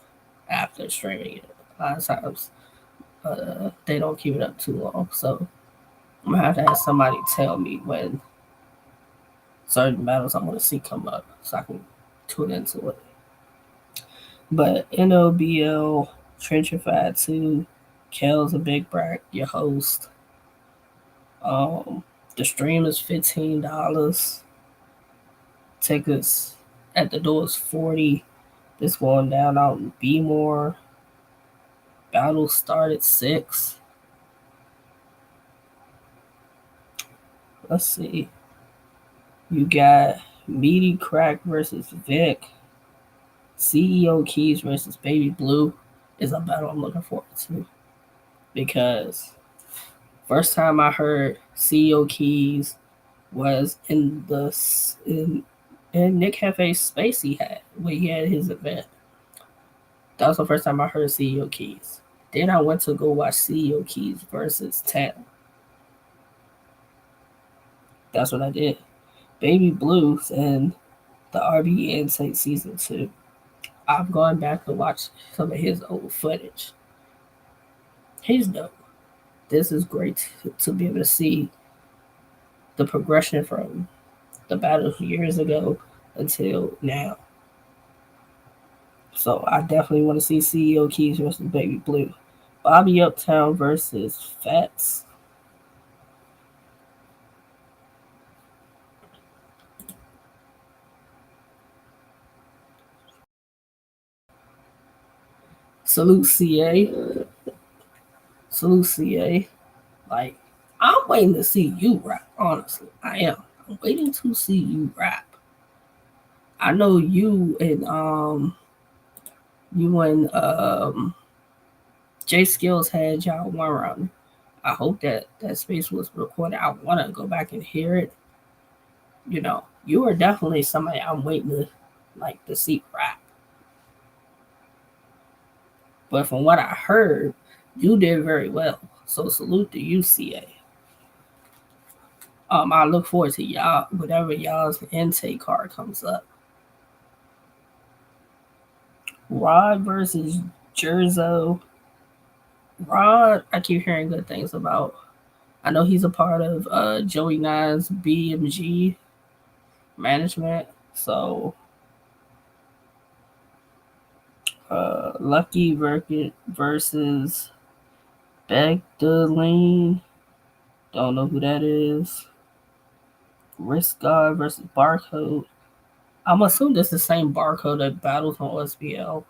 after streaming it. A lot of times they don't keep it up too long, so I'm gonna have to have somebody tell me when certain battles I want to see come up so I can tune into it. But NOBL, Trenchified 2, Kel's a Big Brack, your host. The stream is $15. Tickets at the door is $40. This going down out in Bmore. Battles start at 6. Let's see. You got Meaty Crack versus Vic. CEO Keys versus Baby Blue is a battle I'm looking forward to, because first time I heard CEO Keys was in Nick Hefe's space he had when he had his event. That was the first time I heard CEO Keys. Then I went to go watch CEO Keys versus Tam. That's what I did. Baby Blues and the RBE Insight Season 2. I've gone back to watch some of his old footage. He's dope. This is great to be able to see the progression from the battles years ago until now. So I definitely want to see CEO Keys versus Baby Blue. Bobby Uptown versus Fats. Salute CA. Salute CA. Like, I'm waiting to see you rap, honestly. I am. I'm waiting to see you rap. I know you and Jay Skills had y'all one round. I hope that space was recorded. I want to go back and hear it. You know, you are definitely somebody I'm waiting to like to see rap. But from what I heard, you did very well. So salute to you, CA. I look forward to y'all whatever y'all's intake card comes up. Rod versus Jerzo. Rod, I keep hearing good things about. I know he's a part of Joey Nine's BMG management. So Lucky versus Begdalene. Don't know who that is. Risk God versus Barcode. I'm assuming this is the same Barcode that battles on OSBL.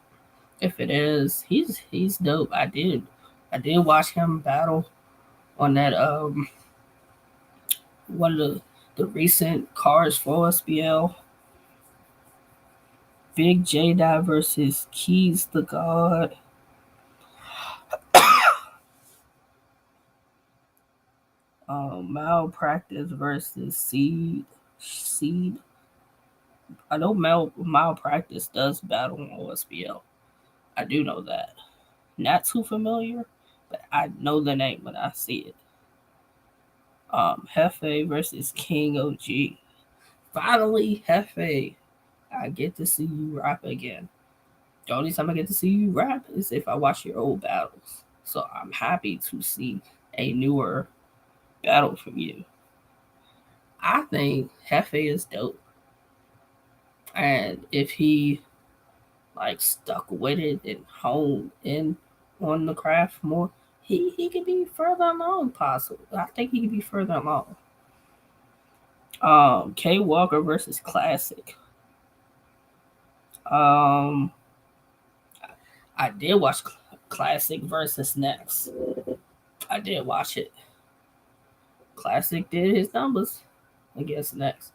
If it is, he's dope. I did watch him battle on that one of the recent cards for OSBL. Big J versus Keys the God. Malpractice versus Seed. I know Malpractice does battle on OSBL. I do know that. Not too familiar, but I know the name when I see it. Hefe versus King OG. Finally, Hefe, I get to see you rap again. The only time I get to see you rap is if I watch your old battles. So I'm happy to see a newer battle from you. I think Hefe is dope. And if he like stuck with it and honed in on the craft more, he could be further along possibly. I think he could be further along. K Walker versus Classic. I did watch Classic versus Next. I did watch it. Classic did his numbers against Next.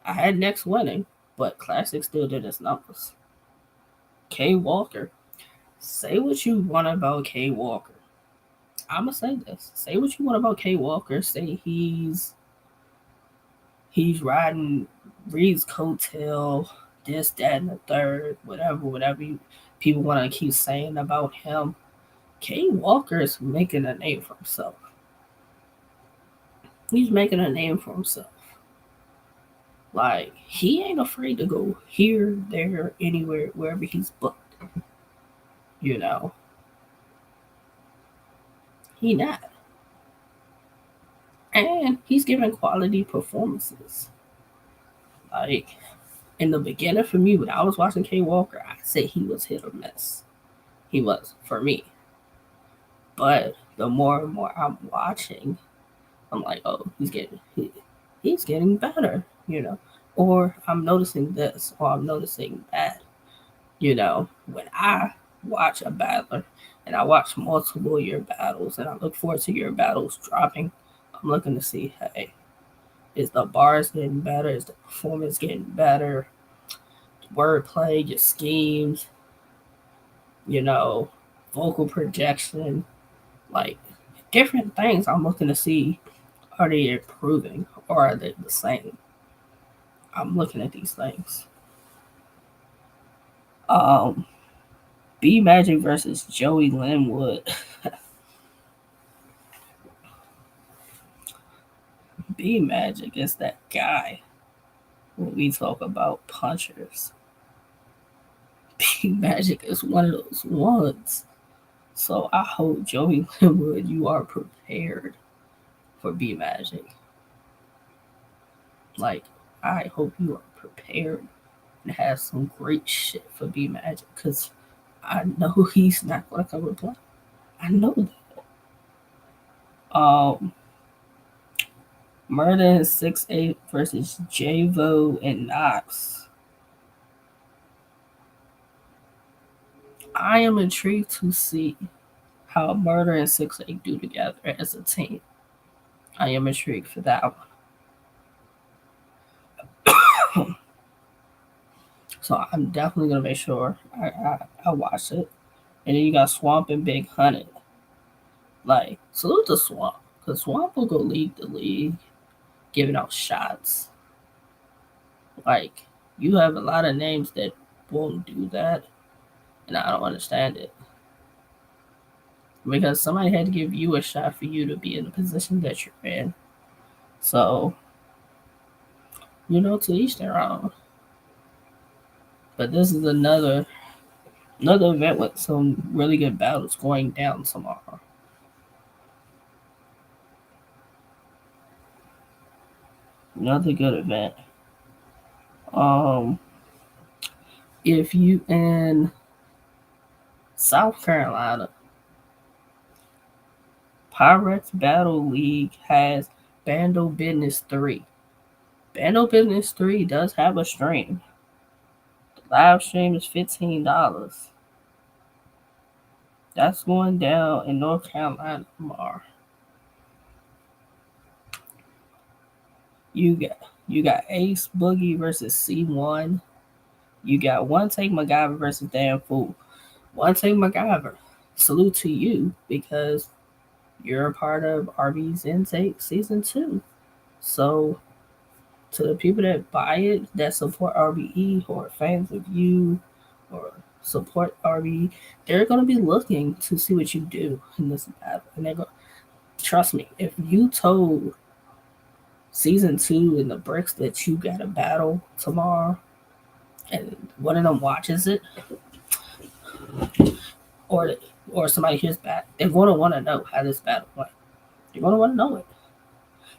I had Next winning, but Classic still did his numbers. K Walker. Say what you want about K Walker. I'ma say this. Say what you want about K Walker. Say he's riding Reed's coattail, this, that, and the third, whatever you, people want to keep saying about him. K Walker is making a name for himself. He's making a name for himself. Like, he ain't afraid to go here, there, anywhere, wherever he's booked. You know? He not. And he's giving quality performances. Like, in the beginning for me, when I was watching K Walker, I said he was hit or miss. He was, for me. But the more and more I'm watching, I'm like, oh, he's getting better, you know. Or I'm noticing this, or I'm noticing that, you know. When I watch a battler, and I watch multiple of your battles, and I look forward to your battles dropping, I'm looking to see, hey, is the bars getting better? Is the performance getting better? Wordplay, your schemes, you know, vocal projection, like different things I'm looking to see. Are they improving or are they the same? I'm looking at these things. B Magic versus Joey Linwood. B Magic is that guy when we talk about punchers. B Magic is one of those ones. So I hope Joey Linwood, you are prepared for B Magic. Like, I hope you are prepared and have some great shit for B Magic because I know he's not gonna come and play. I know that. Murder in 6'8" versus Javo and Knox. I am intrigued to see how Murder and 6'8" do together as a team. I am intrigued for that one. So I'm definitely gonna make sure I watch it. And then you got Swamp and Big Hunted. Like, salute to Swamp. Because Swamp will go league to league, giving out shots. Like, You have a lot of names that won't do that, and I don't understand it. Because somebody had to give you a shot for you to be in the position that you're in. So, to each their own. But this is another event with some really good battles going down tomorrow. Another good event. Um, if you in South Carolina, Pyrex Battle League has Bando Business 3. Bando Business 3 does have a stream. The live stream is $15. That's going down in North Carolina tomorrow. You got Ace Boogie versus C1. You got One Take MacGyver versus Damn Fool. One Take MacGyver, salute to you because you're a part of RBE's Intake Season 2. So, to the people that buy it, that support RBE, or are fans of you, or support RBE, they're going to be looking to see what you do in this battle. And they're going trust me, if you told Season 2 in the bricks that you got a battle tomorrow, and one of them watches it, or or somebody hears that, they're going to want to know how this battle went. They're going to want to know it.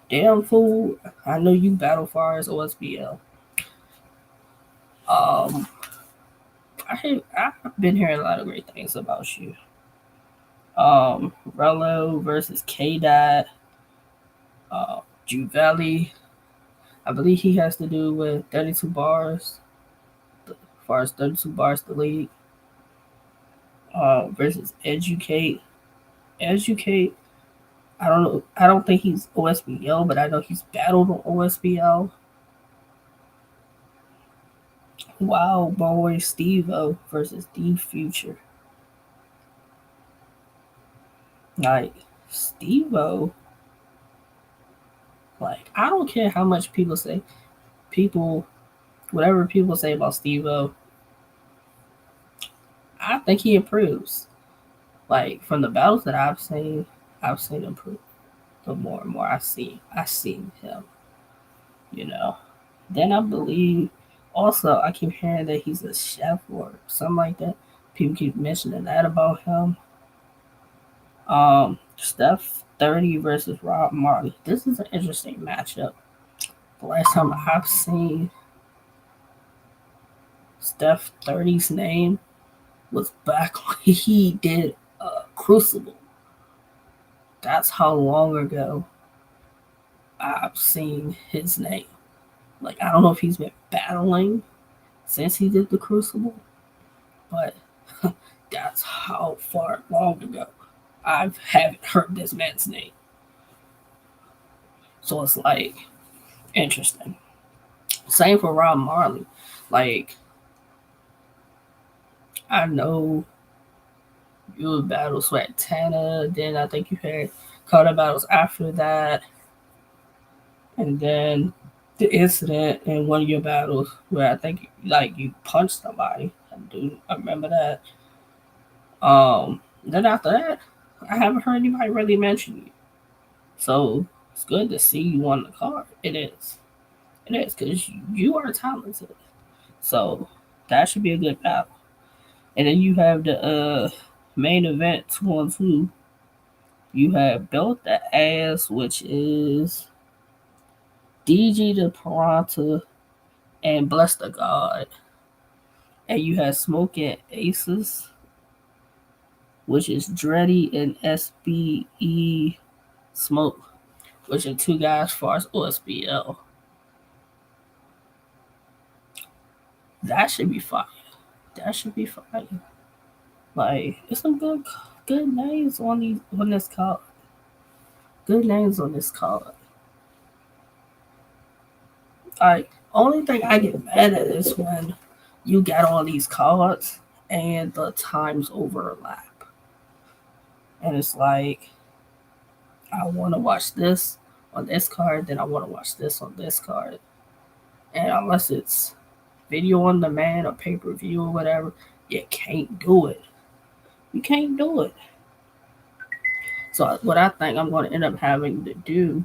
Damn Fool, I know you battle far as OSBL. I've been hearing a lot of great things about you. Rello versus K Dot, Juvelli. I believe he has to do with 32 bars, as far as 32 bars the league. Versus Educate. Educate. I don't know. I don't think he's OSBL, but I know he's battled on OSBL. Wow, boy, Steve-O versus D Future. Like, Steve-O, like, I don't care how much people say, whatever people say about Steve-O, I think he improves. Like, from the battles that I've seen improve. The more and more I see him, you know. Then I believe, also, I keep hearing that he's a chef or something like that. People keep mentioning that about him. Steph 30 versus Rob Marley. This is an interesting matchup. The last time I've seen Steph 30's name was back when he did Crucible. That's how long ago I've seen his name. Like, I don't know if he's been battling since he did the Crucible, but that's how far long ago I haven't heard this man's name. So it's like interesting. Same for Rob Marley. Like, I know you battled Sweatana, then I think you had Carter battles after that, and then the incident in one of your battles where I think like you punched somebody. I remember that. Then after that, I haven't heard anybody really mention you. So it's good to see you on the card. It is. It is because you are talented. So that should be a good battle. And then you have the main event 2-on-2. You have Built the Ass, which is DG the Piranha and Bless the God. And you have Smoking Aces, which is Dreddy and SBE Smoke, which are two guys for as OSBL. That should be fire. That should be fire. Like, it's some good names on this card. Good names on this card. Like, only thing I get mad at is when you get all these cards and the times overlap. And it's like, I want to watch this on this card, then I want to watch this on this card. And unless it's video on demand or pay-per-view or whatever, you can't do it. You can't do it. So what I think I'm going to end up having to do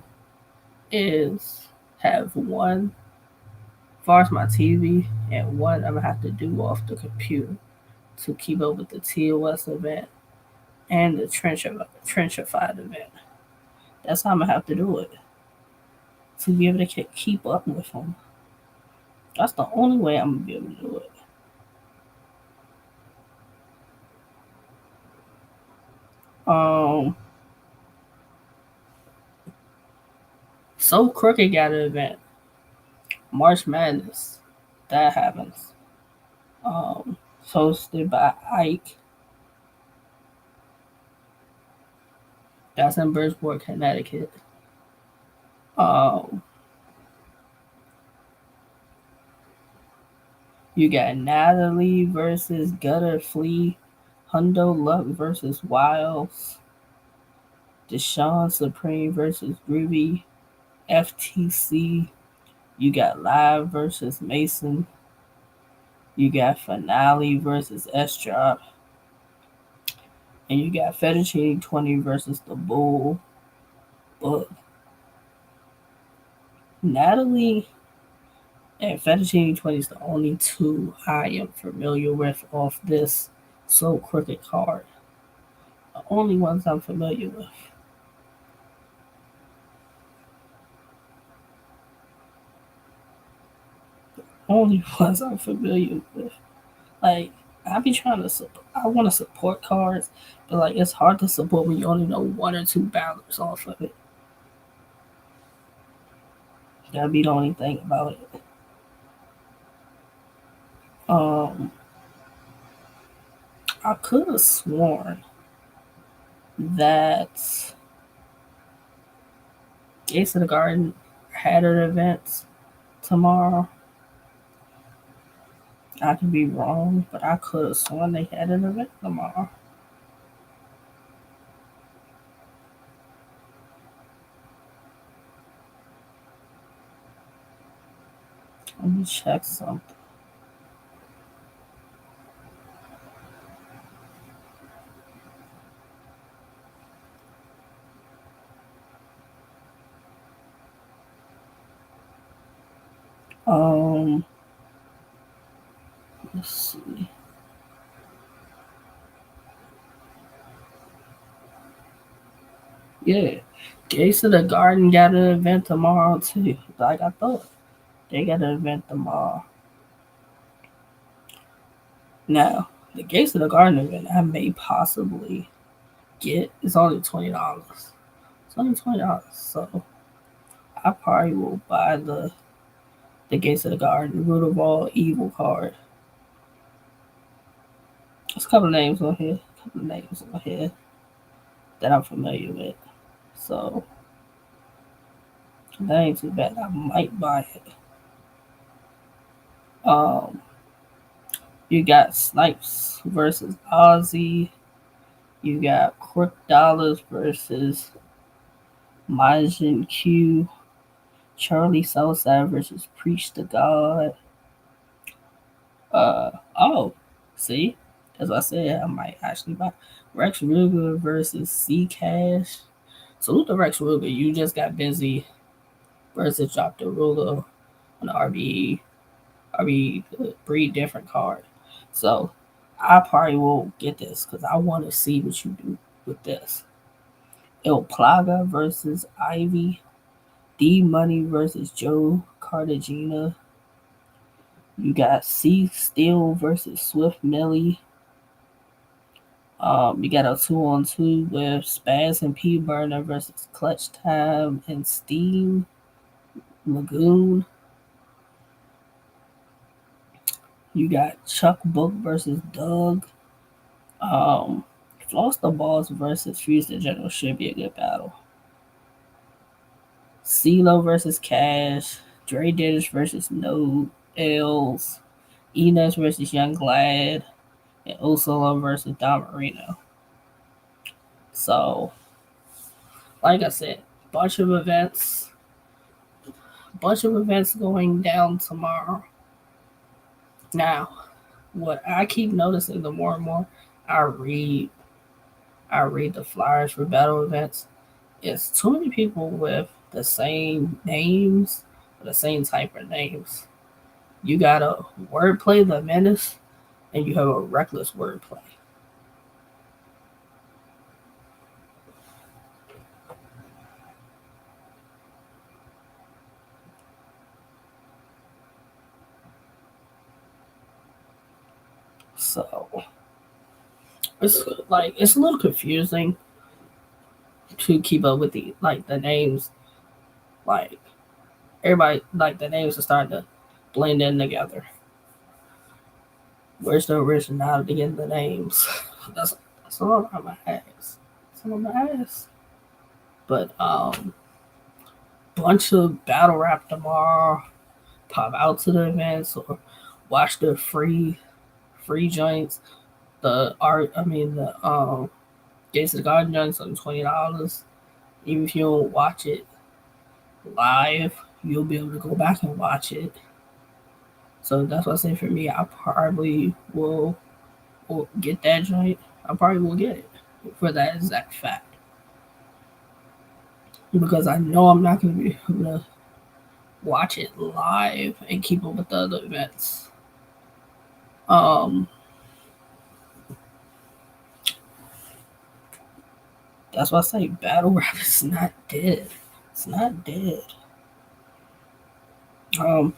is have one as far as my TV and one I'm gonna have to do off the computer to keep up with the TOS event and the Trenchified event. That's how I'm gonna have to do it to be able to keep up with them. That's the only way I'm gonna be able to do it. So Crooked got an event. March Madness. That happens. Hosted by Ike. That's in Bridgeport, Connecticut. Um, you got Natalie versus Gutter Flea. Hundo Luck versus Wiles. Deshaun Supreme versus Groovy. FTC. You got Live versus Mason. You got Finale versus S Drop. And you got Fettuccine 20 versus the Bull. But Natalie and Fettuccine 20 is the only two I am familiar with off this So Crooked card. The only ones I'm familiar with. Only ones I'm familiar with. Like, I be trying to support. I want to support cards, but like it's hard to support when you only know one or two battlers off of it. That'd be the only thing about it. Um, I could have sworn that Gates of the Garden had an event tomorrow. I could be wrong, but I could have sworn they had an event tomorrow. Let me check something. Let's see. Yeah, Gates of the Garden got an event tomorrow too. Like I thought, they got an event tomorrow. Now, the Gates of the Garden event I may possibly get is only $20. It's only $20, so I probably will buy the Gates of the Garden, Root of All Evil card. There's a couple of names on here. That I'm familiar with. So that ain't too bad. I might buy it. Um, you got Snipes versus Ozzy. You got Crook Dollars versus Majin Q. Charlie Southside versus Preach to God. Oh, see, as I said, I might actually buy Rex Ruger versus C Cash. Salute to Rex Ruger. You just got busy versus dropped the ruler on the RBE Breed Dyphrent card. So I probably will get this because I want to see what you do with this. El Plaga versus Ivy. D Money versus Joe Cartagena. You got C Steel versus Swift Millie. You got a 2-on-2 with Spaz and P Burner versus Clutch Time and Steam Lagoon. You got Chuck Book versus Doug. Floss the Balls versus Fuse the General should be a good battle. CeeLo versus Cash. Dre Dennis versus No Els. Enos versus Young Glad. And Osolo versus Don Marino. So, like I said, bunch of events going down tomorrow. Now, what I keep noticing the more and more I read I read the flyers for battle events, is too many people with the same names, the same type of names. You got a wordplay, the menace, and you have a reckless wordplay. So it's a little confusing to keep up with the names. Like everybody, like the names are starting to blend in together. Where's the originality in the names? That's all I'm gonna ask. That's all I'm gonna ask. But bunch of battle rap tomorrow. Pop out to the events or watch the free joints. The art, I mean the Gates of the Garden joints on $20. Even if you don't watch it live, you'll be able to go back and watch it. So that's what I say for me. I probably will get that joint. I probably will get it for that exact fact because I know I'm not going to be able to watch it live and keep up with the other events. Um, that's why I say battle rap is not dead. It's not dead. Um,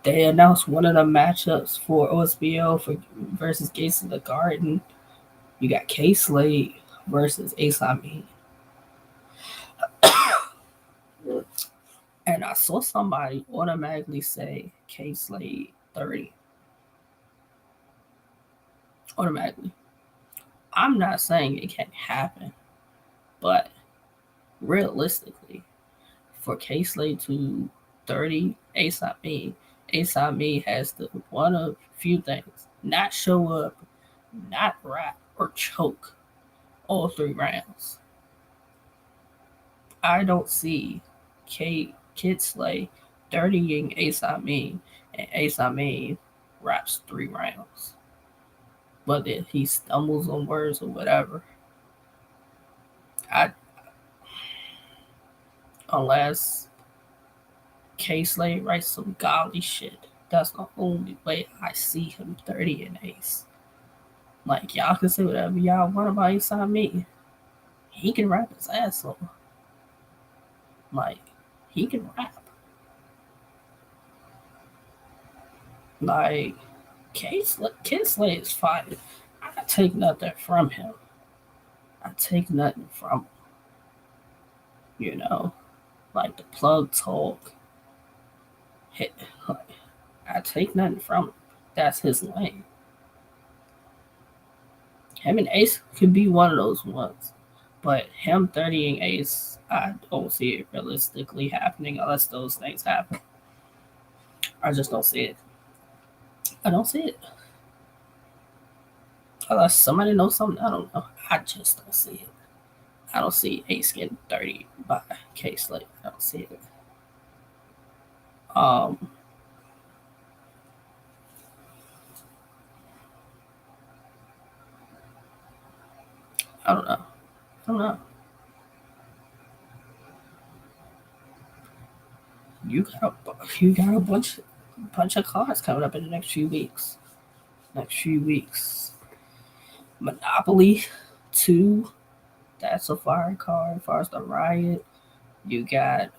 they announced one of the matchups for OSBO for versus Gates of the Garden. You got K Slade versus Ace Amin. And I saw somebody automatically say K Slade 30. Automatically. I'm not saying it can't happen, but realistically, for K Slade to 30 Ace Amin has the one of few things: not show up, not rap, or choke all 3 rounds. I don't see Kid Slay dirtying Ace Amin, and Ace Amin raps 3 rounds. But if he stumbles on words or whatever, I unless K Slay writes some godly shit, that's the only way I see him 30 and Ace. Like y'all can say whatever y'all want about Ace Amin. He can rap his ass off. Like he can rap. Like Kid Slay is fire. I take nothing from him. I take nothing from him. You know, like the plug talk. Hit, like, I take nothing from him. That's his lane. Him and Ace could be one of those ones, but him 30ing Ace, I don't see it realistically happening unless those things happen. I just don't see it. I don't see it. Unless somebody knows something, I don't know. I just don't see it. I don't see Ace getting 30 by K Slate. I don't see it. Um, I don't know. I don't know. You got a bunch of cards coming up in the next few weeks. Next few weeks. Monopoly 2. That's a fire card as far as the riot. You got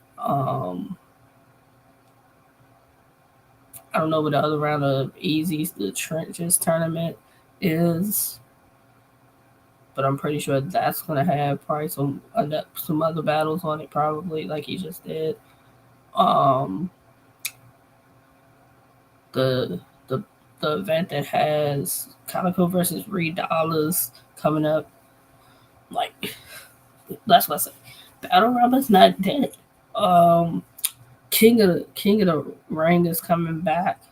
I don't know what the other round of Easy the Trenches tournament is, but I'm pretty sure that's gonna have probably some other battles on it, probably like he just did. Um, the the the event that has Calico versus Reed Dollars coming up, like that's what I said. Battle Robin's not dead. Um, King of the Ring is coming back.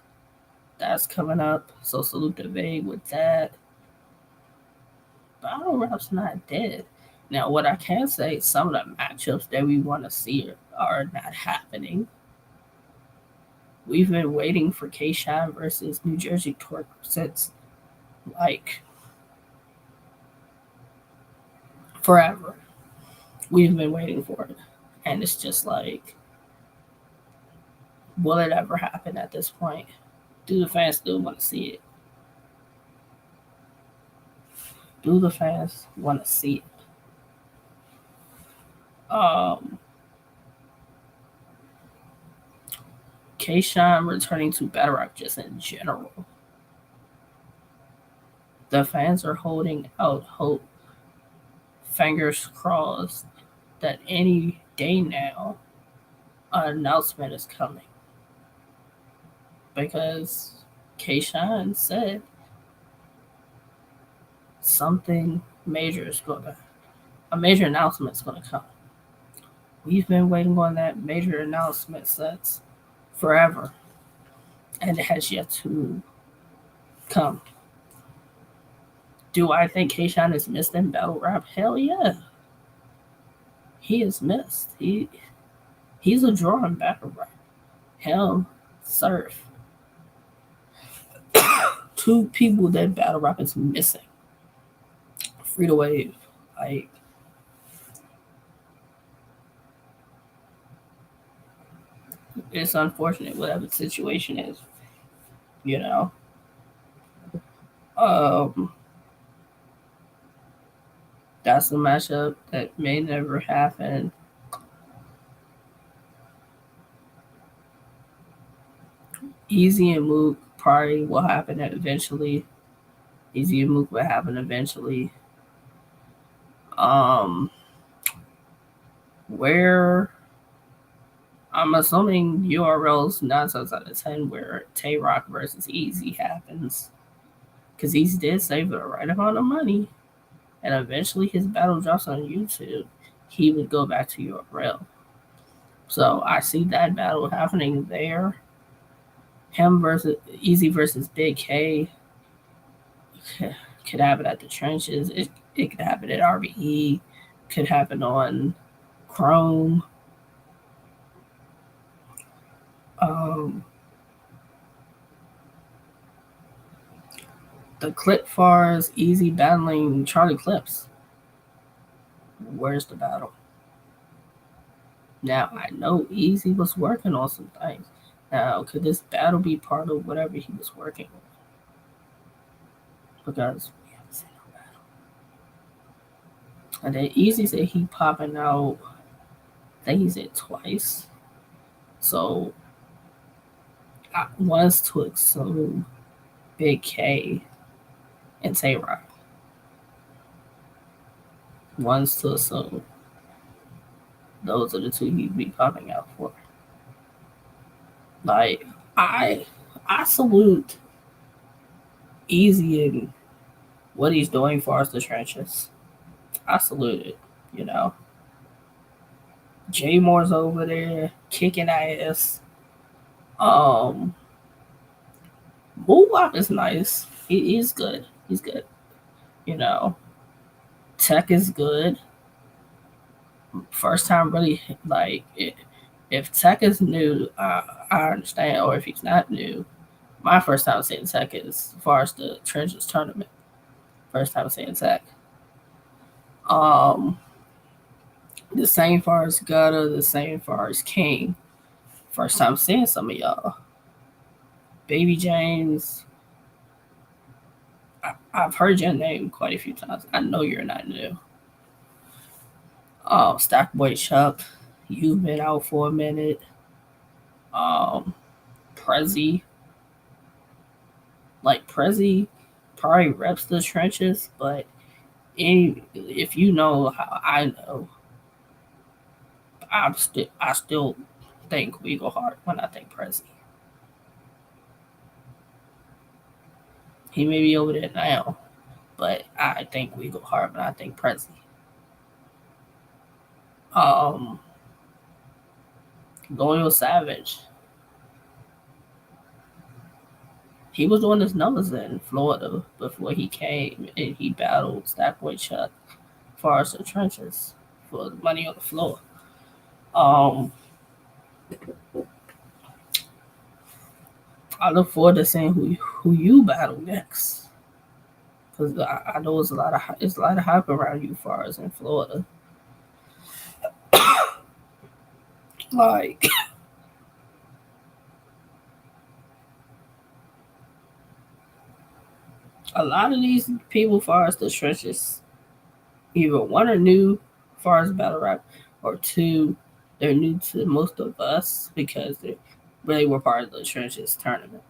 That's coming up. So salute to Vague with that. Battle Rap's not dead. Now, what I can say, some of the matchups that we want to see are not happening. We've been waiting for K-Shine versus New Jersey Twerk since like forever. We've been waiting for it. And it's just like, will it ever happen at this point? Do the fans still want to see it? Do the fans want to see it? K-Shine returning to Battle Rap just in general. The fans are holding out hope, fingers crossed, that any day now an announcement is coming. Because K-Shine said something major is a major announcement is gonna come. We've been waiting on that major announcement since forever, and it has yet to come. Do I think K-Shine is missed in battle rap? Hell yeah. He is missed. He's a draw in battle rap. Him, Surf. Two people that battle rap is missing. Free to Wave. Like, it's unfortunate whatever the situation is. You know? That's a matchup that may never happen. Easy and Mook probably will happen eventually. Easy and Mook will happen eventually. Where I'm assuming URL's 9 times out of 10 where Tay Rock versus Easy happens. Because Easy did save the right amount of money. And eventually his battle drops on YouTube. He would go back to URL. So I see that battle happening there. Him versus Easy versus Big K could happen at the trenches. It could happen at RBE. Could happen on Chrome. The clip fars Easy battling Charlie Clips. Where's the battle? Now I know Easy was working on some things. Now could this battle be part of whatever he was working on? Because we haven't seen no battle. And then Easy said he popping out. I think he said twice. So I was to assume Big K and Tay Rock. One's to assume those are the two he'd be popping out for. Like I salute Easy and what he's doing for us the trenches. I salute it, you know. J Moore's over there kicking ass. Moonwalk is nice. He's good. He's good. You know. Tech is good. First time really like if Tech is new, I understand. Or if he's not new, my first time seeing Tech is as far as the trenches tournament. First time seeing Tech. The same far as Gutter, the same far as King. First time seeing some of y'all. Baby James. I've heard your name quite a few times. I know you're not new. Stackboy Chuck, you've been out for a minute. Prezi. Like Prezi probably reps the trenches, but if you know how I know, I still think we go hard when I think Prezi. He may be over there now, but I think we go hard when I think Prezi. Loyal Savage. He was doing his numbers in Florida before he came and he battled Stackboy Chuck as far as the trenches for the money on the floor. I look forward to seeing who you battle next. Because I know it's a lot of hype around you, as far as in Florida. Like, a lot of these people, as far as the trenches, either one are new, as far as battle rap, or two, they're new to most of us because they really were part of the trenches tournament.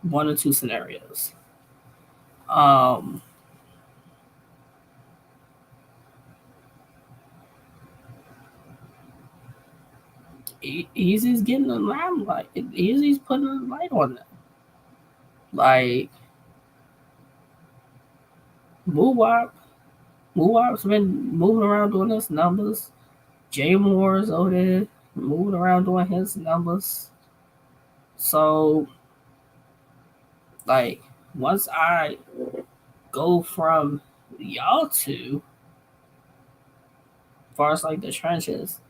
One or two scenarios. Um, Easy's getting the limelight. Easy's putting a light on them. Like, Moowop, Moowop's been moving around doing his numbers. Jay Moore's over there moving around doing his numbers. So, like, once I go from y'all two, as far as like the trenches,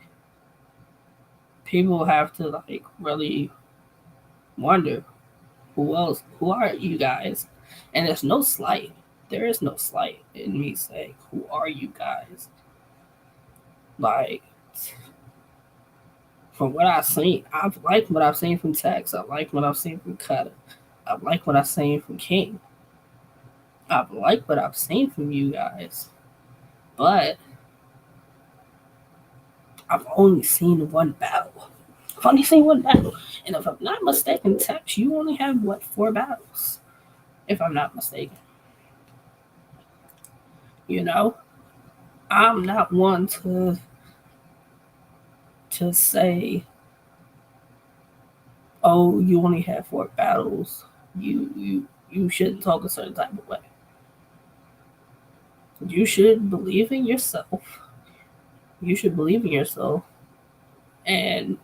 people have to like really wonder who are you guys? And there's no slight. There is no slight in me saying, who are you guys? Like, from what I've seen, I've liked what I've seen from Tex. I like what I've seen from Cutter. I like what I've seen from King. I've liked what I've seen from you guys. But I've only seen one battle. I've only seen one battle. And if I'm not mistaken, Tex, you only have, what, 4 battles? If I'm not mistaken. You know? I'm not one to say, oh, you only have 4 battles. You shouldn't talk a certain type of way. You should believe in yourself. You should believe in yourself and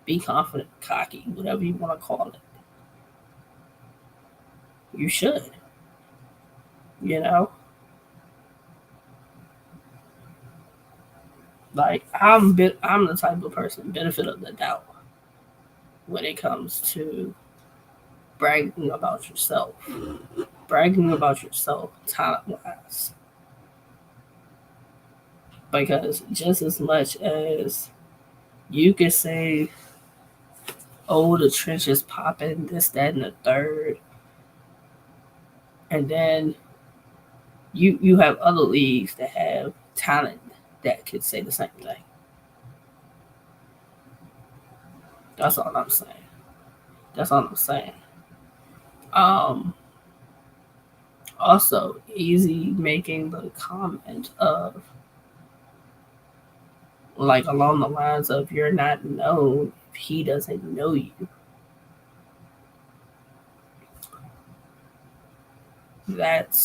be confident, cocky, whatever you want to call it. You should. You know? Like, I'm the type of person, benefit of the doubt, when it comes to bragging about yourself. Bragging about yourself, talent wise. Because just as much as you could say, oh, the trenches popping, this, that, and the third, and then you have other leagues that have talent that could say the same thing. That's all I'm saying. That's all I'm saying. Also, Easy making the comment of, like, along the lines of, you're not known if he doesn't know you. That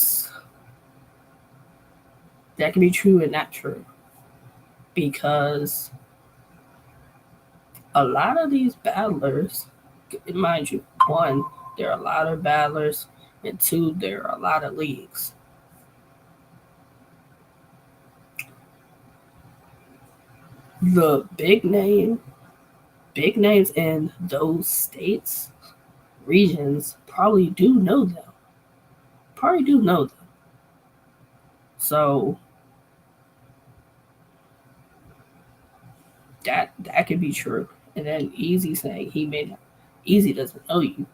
can be true and not true, because a lot of these battlers, mind you, one, there are a lot of battlers, and two, there are a lot of leagues. The big names in those states, regions, probably do know them. So that could be true. And then Easy saying Easy doesn't know you.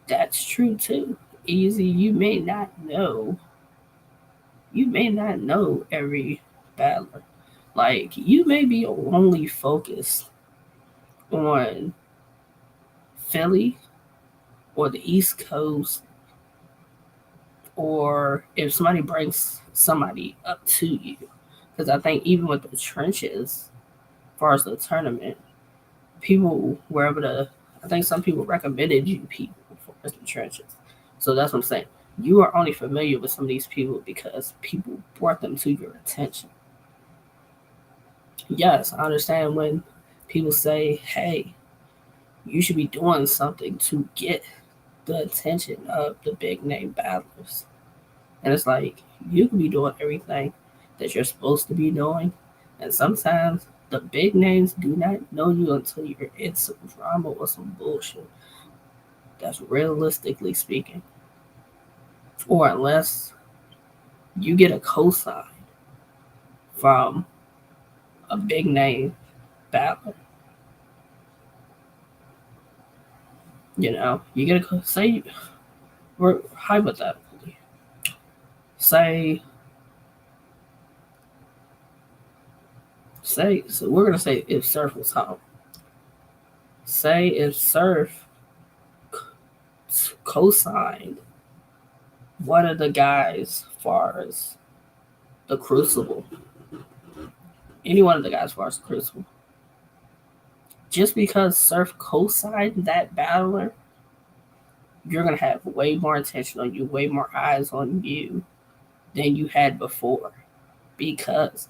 That's true too. Easy, you may not know every battler. Like, you may be only focused on Philly or the East Coast, or if somebody brings somebody up to you. Because I think even with the trenches, as far as the tournament, people were able to, I think some people recommended you people for the trenches. So that's what I'm saying. You are only familiar with some of these people because people brought them to your attention. Yes, I understand when people say, hey, you should be doing something to get the attention of the big name battlers. And it's like, you can be doing everything that you're supposed to be doing. And sometimes The big names do not know you until you're in some drama or some bullshit. That's realistically speaking. Or unless you get a cosign from a big name battler. You get a say we're hypothetically say so we're gonna say if Surf was home. Say if Surf co-signed one of the guys far as the Crucible, any one of the guys far as the Crucible, just because Surf co-signed that battler, you're gonna have way more attention on you, way more eyes on you than you had before, because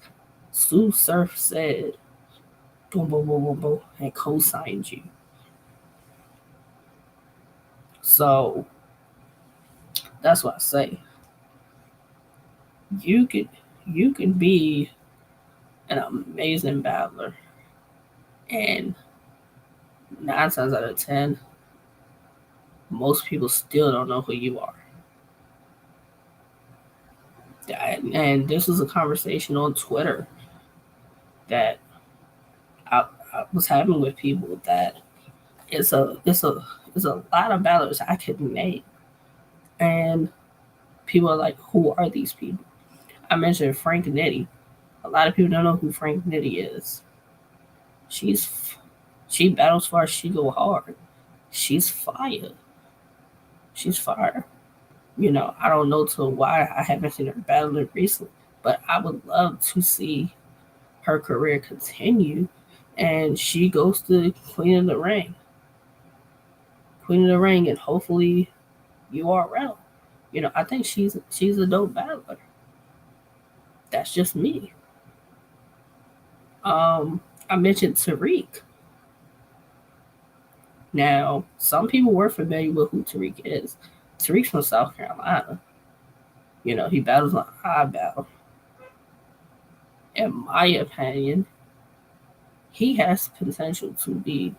Sue Surf said boom boom boom boom boom and co-signed you. So that's what I say. You could you can be an amazing battler, and 9 times out of 10, most people still don't know who you are. And this was a conversation on Twitter that I was having with people, that it's a it's a it's a lot of battlers I could name, and people are like, who are these people? I mentioned Frank Nitti. A lot of people don't know who Frank Nitti is. She's she battles far, she go hard. She's fire. She's fire. I don't know to why I haven't seen her battling recently, but I would love to see her career continue, and she goes to Queen of the Ring. Queen of the Ring, and hopefully URL. I think she's a dope battler. That's just me. I mentioned Tariq. Now, some people were familiar with who Tariq is. Tariq's from South Carolina. He battles on I Battle. In my opinion, he has potential to be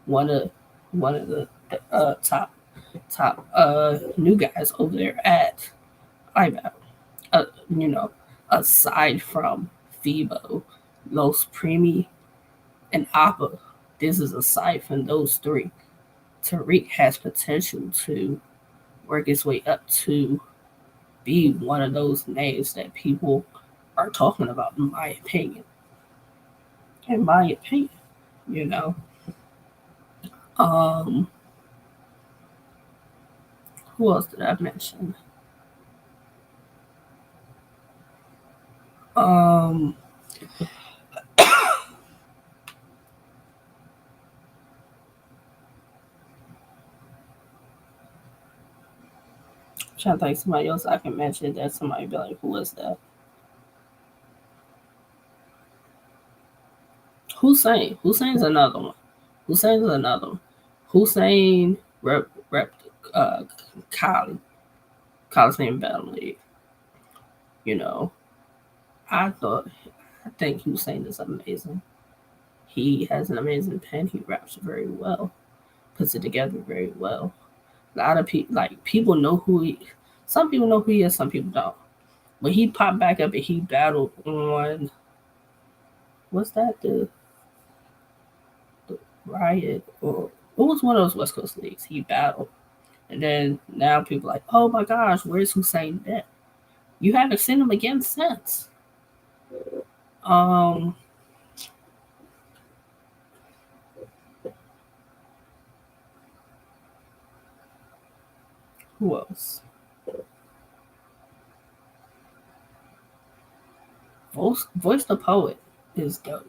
one of the top new guys over there at I Battle. Uh, you know, Aside from Febo, Los Primi, and Appa, this is aside from those three. Tariq has potential to work his way up to be one of those names that people are talking about, in my opinion. In my opinion, you know. Um, who else did I mention? Um, trying to think somebody else I can mention that somebody be like, who is that? Hussein. Hussein's another one. Hussein's another one. Hussein rep uh Cali. Coliseum Battle League. You know, I think Hussein is amazing. He has an amazing pen. He raps very well, puts it together very well. A lot of people, people know who he. Some people know who he is. Some people don't. When he popped back up and he battled on, what's that, the Riot, or it was one of those West Coast leagues. He battled, and then now people are like, oh my gosh, where's Hussein at? You haven't seen him again since. Um, who else? Voice the Poet is dope.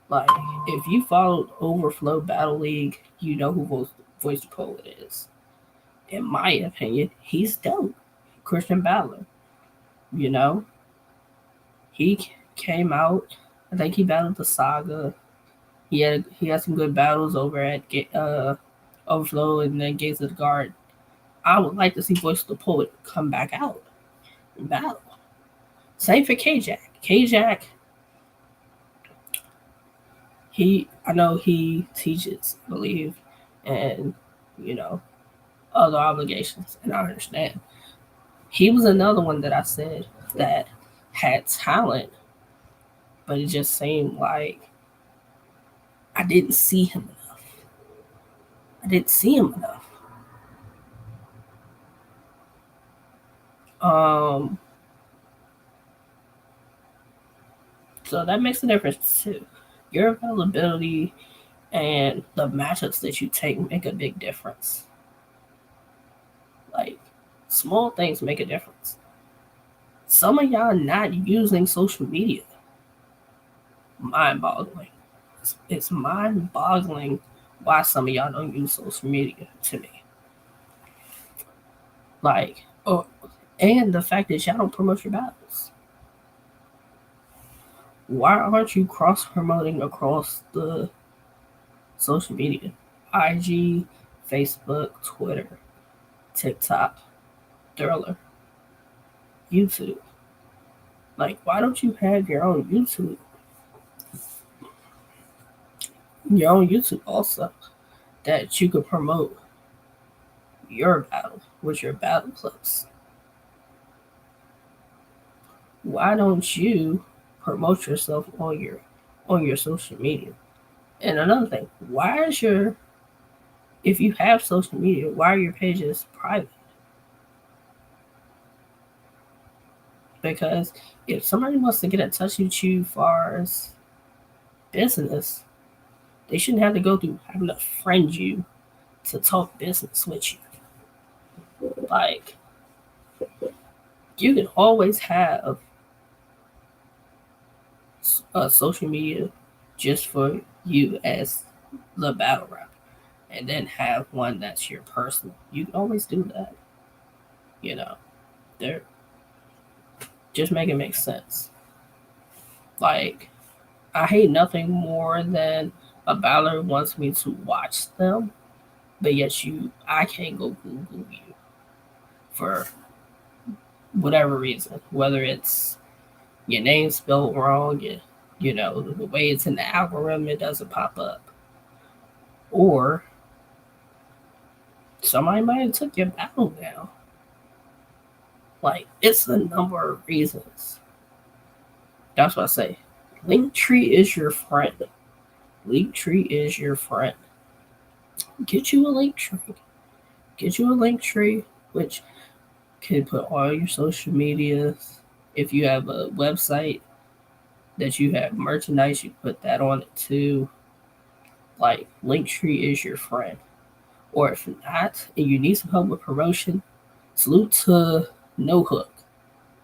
Like, if you followed Overflow Battle League, you know who Voice the Poet is. In my opinion, he's dope. Christian Battler, you know, he came out. I think he battled the Saga. He had some good battles over at Overflow and then Gates of the Guard. I would like to see Voice of the Poet come back out and battle. Same for K Jack. K Jack I know he teaches, I believe, and you know, other obligations, and I understand. He was another one that I said that had talent, but it just seemed like I didn't see him enough. I didn't see him enough. Um, so that makes a difference too. Your availability and the matchups that you take make a big difference. Like small things make a difference. Some of y'all not using social media. Mind boggling. It's mind boggling why some of y'all don't use social media to me. Like, oh, and the fact that y'all don't promote your battles. Why aren't you cross promoting across the social media? IG, Facebook, Twitter, TikTok, Thriller, YouTube. Like, why don't you have your own YouTube also, that you could promote your battle with your battle clips? Why don't you promote yourself on your social media? And another thing, why is your if you have social media, why are your pages private? Because if somebody wants to get in touch with you as far as business, they shouldn't have to go through having to friend you to talk business with you. Like, you can always have a social media just for you as the battle rapper, and then have one that's your personal. You can always do that. You know, they're just make it make sense. Like, I hate nothing more than a battler wants me to watch them, but yet I can't go Google you for whatever reason, whether it's your name spelled wrong, the way it's in the algorithm, it doesn't pop up, or somebody might have took your battle down. Like, it's a number of reasons. That's what I say. Linktree is your friend. Linktree is your friend. Get you a Linktree. Get you a Linktree, which can put all your social medias. If you have a website that you have merchandise, you put that on it too. Like, Linktree is your friend. Or if not, and you need some help with promotion, salute to No Hook.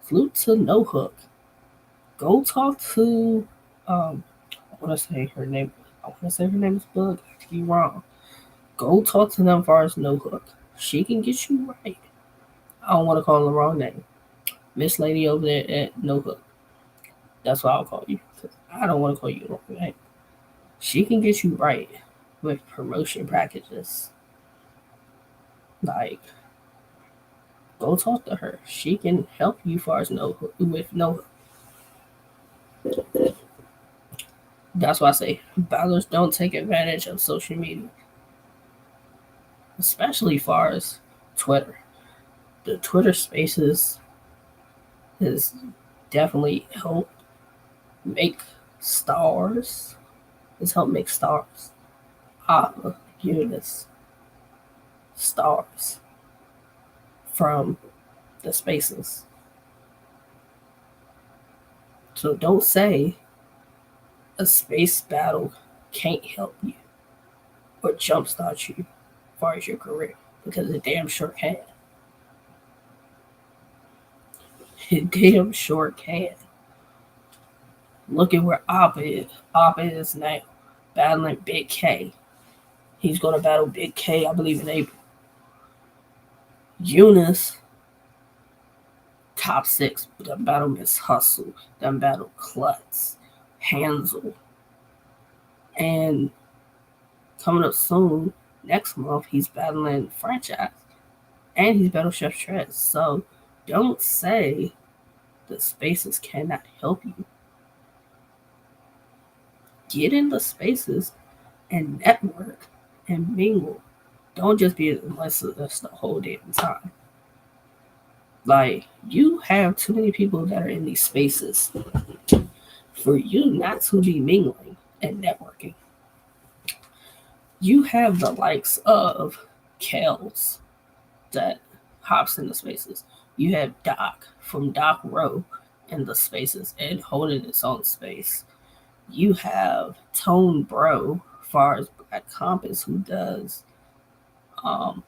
Salute to No Hook. Go talk to I wanna say her name is Bug. I could be wrong. Go talk to them as far as No Hook. She can get you right. I don't want to call her the wrong name. Miss Lady over there at No Hook. That's what I'll call you. I don't want to call you the wrong name. She can get you right with promotion packages. Like, go talk to her. She can help you as far as with No Hook. That's why I say battlers don't take advantage of social media, especially as far as Twitter. The Twitter Spaces has definitely helped make stars. It's helped make stars. Eunice stars from the Spaces. So don't say a space battle can't help you or jumpstart you as far as your career, because it damn sure can. It damn sure can. Look at where Appa is. Appa is now battling Big K. He's going to battle Big K, I believe, in April. Eunice, top 6. Done battle Miss Hustle. Done battle Klutz. Hansel. And coming up soon, next month, he's battling Franchise. And he's battled Chef Trez. So don't say the Spaces cannot help you. Get in the spaces and network and mingle. Don't just be unless that's the whole damn time. Like, you have too many people that are in these spaces for you not to be mingling and networking. You have the likes of Kels that hops in the spaces. You have Doc from Doc Row in the spaces and holding its own space. You have Tone Bro, far as Black Compass, who does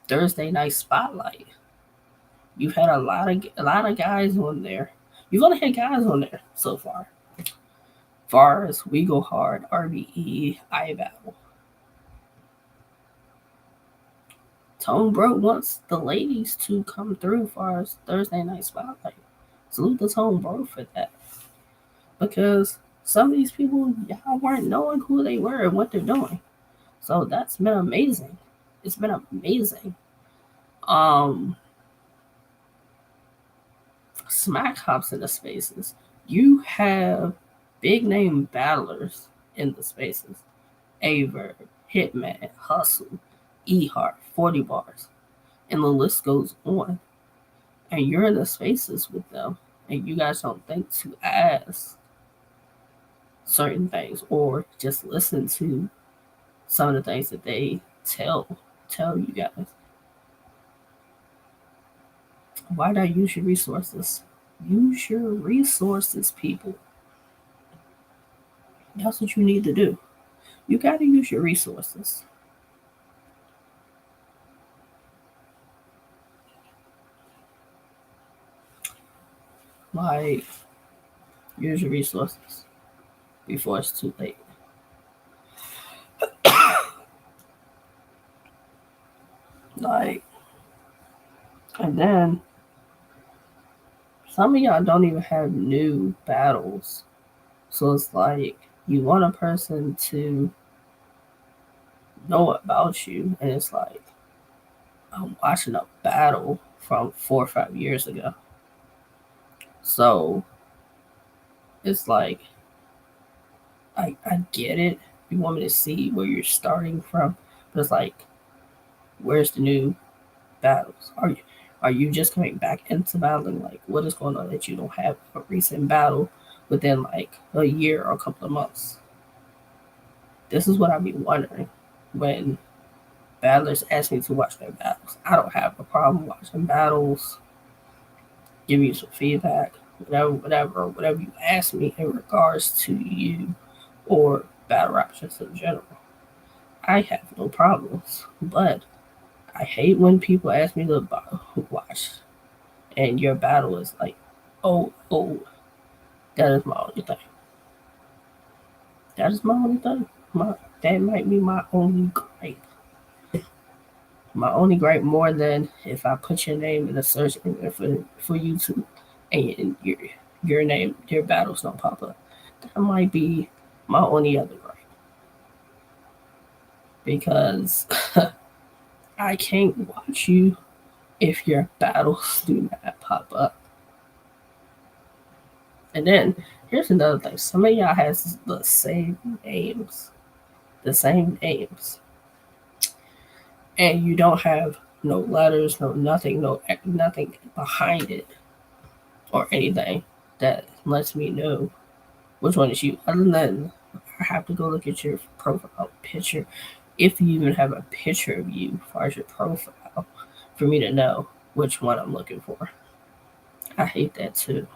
Thursday Night Spotlight. You've had a lot of guys on there. You've only had guys on there so far. Far as We Go Hard, RBE, Battle. Tone Bro wants the ladies to come through far as Thursday Night Spotlight. Salute the Tone Bro for that. Because some of these people, y'all weren't knowing who they were and what they're doing. So that's been amazing. It's been amazing. Smack hops in the spaces. You have big name battlers in the spaces. Aver, Hitman, Hustle, Ehart, 40 bars, and the list goes on. And you're in the spaces with them, and you guys don't think to ask certain things or just listen to some of the things that they tell you guys. Why not use your resources? Use your resources, people. That's what you need to do. You got to use your resources. Like, use your resources before it's too late. Like, and then some of y'all don't even have new battles. So it's like you want a person to know about you, and it's like I'm watching a battle from 4 or 5 years ago. So it's like I get it. You want me to see where you're starting from, but it's like, where's the new battles? Are you just coming back into battling? Like, what is going on that you don't have a recent battle within like a year or a couple of months? This is what I be wondering when battlers ask me to watch their battles. I don't have a problem watching battles, give you some feedback, whatever you ask me in regards to you or battle rappers in general. I have no problems, but I hate when people ask me to watch and your battle is like, oh, that is my only thing. That is my only thing. That might be my only gripe. My only gripe more than if I put your name in a search for YouTube and your name, your battles don't pop up. That might be my only other gripe. Because I can't watch you if your battles do not pop up. And then here's another thing. Some of y'all has the same names. And you don't have no letters, no nothing, nothing behind it or anything that lets me know which one is you. Other than I have to go look at your profile picture, if you even have a picture of you as far as your profile, for me to know which one I'm looking for. I hate that too.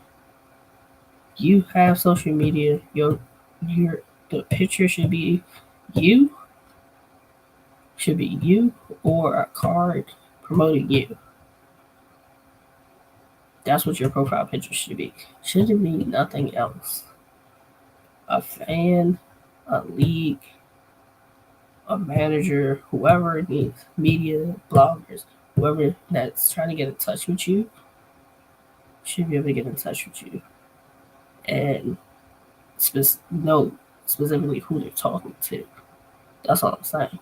You have social media, the picture should be you, or a card promoting you. That's what your profile picture should be. Shouldn't be nothing else. A fan, a league, a manager, whoever needs media, bloggers, whoever that's trying to get in touch with you should be able to get in touch with you and know specifically who they're talking to. That's all I'm saying.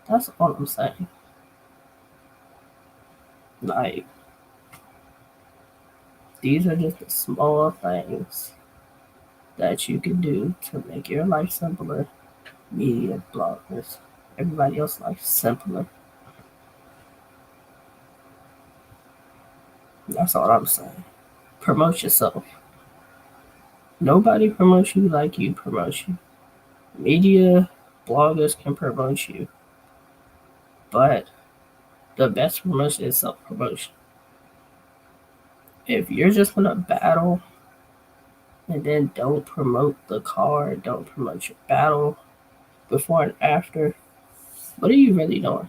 That's all I'm saying. Like, these are just the small things that you can do to make your life simpler, media, bloggers, everybody else's life simpler. That's all I'm saying. Promote yourself. Nobody promotes you like you promote you. Media, bloggers can promote you, but the best promotion is self promotion. If you're just gonna battle and then don't promote the card, don't promote your battle before and after, what are you really doing?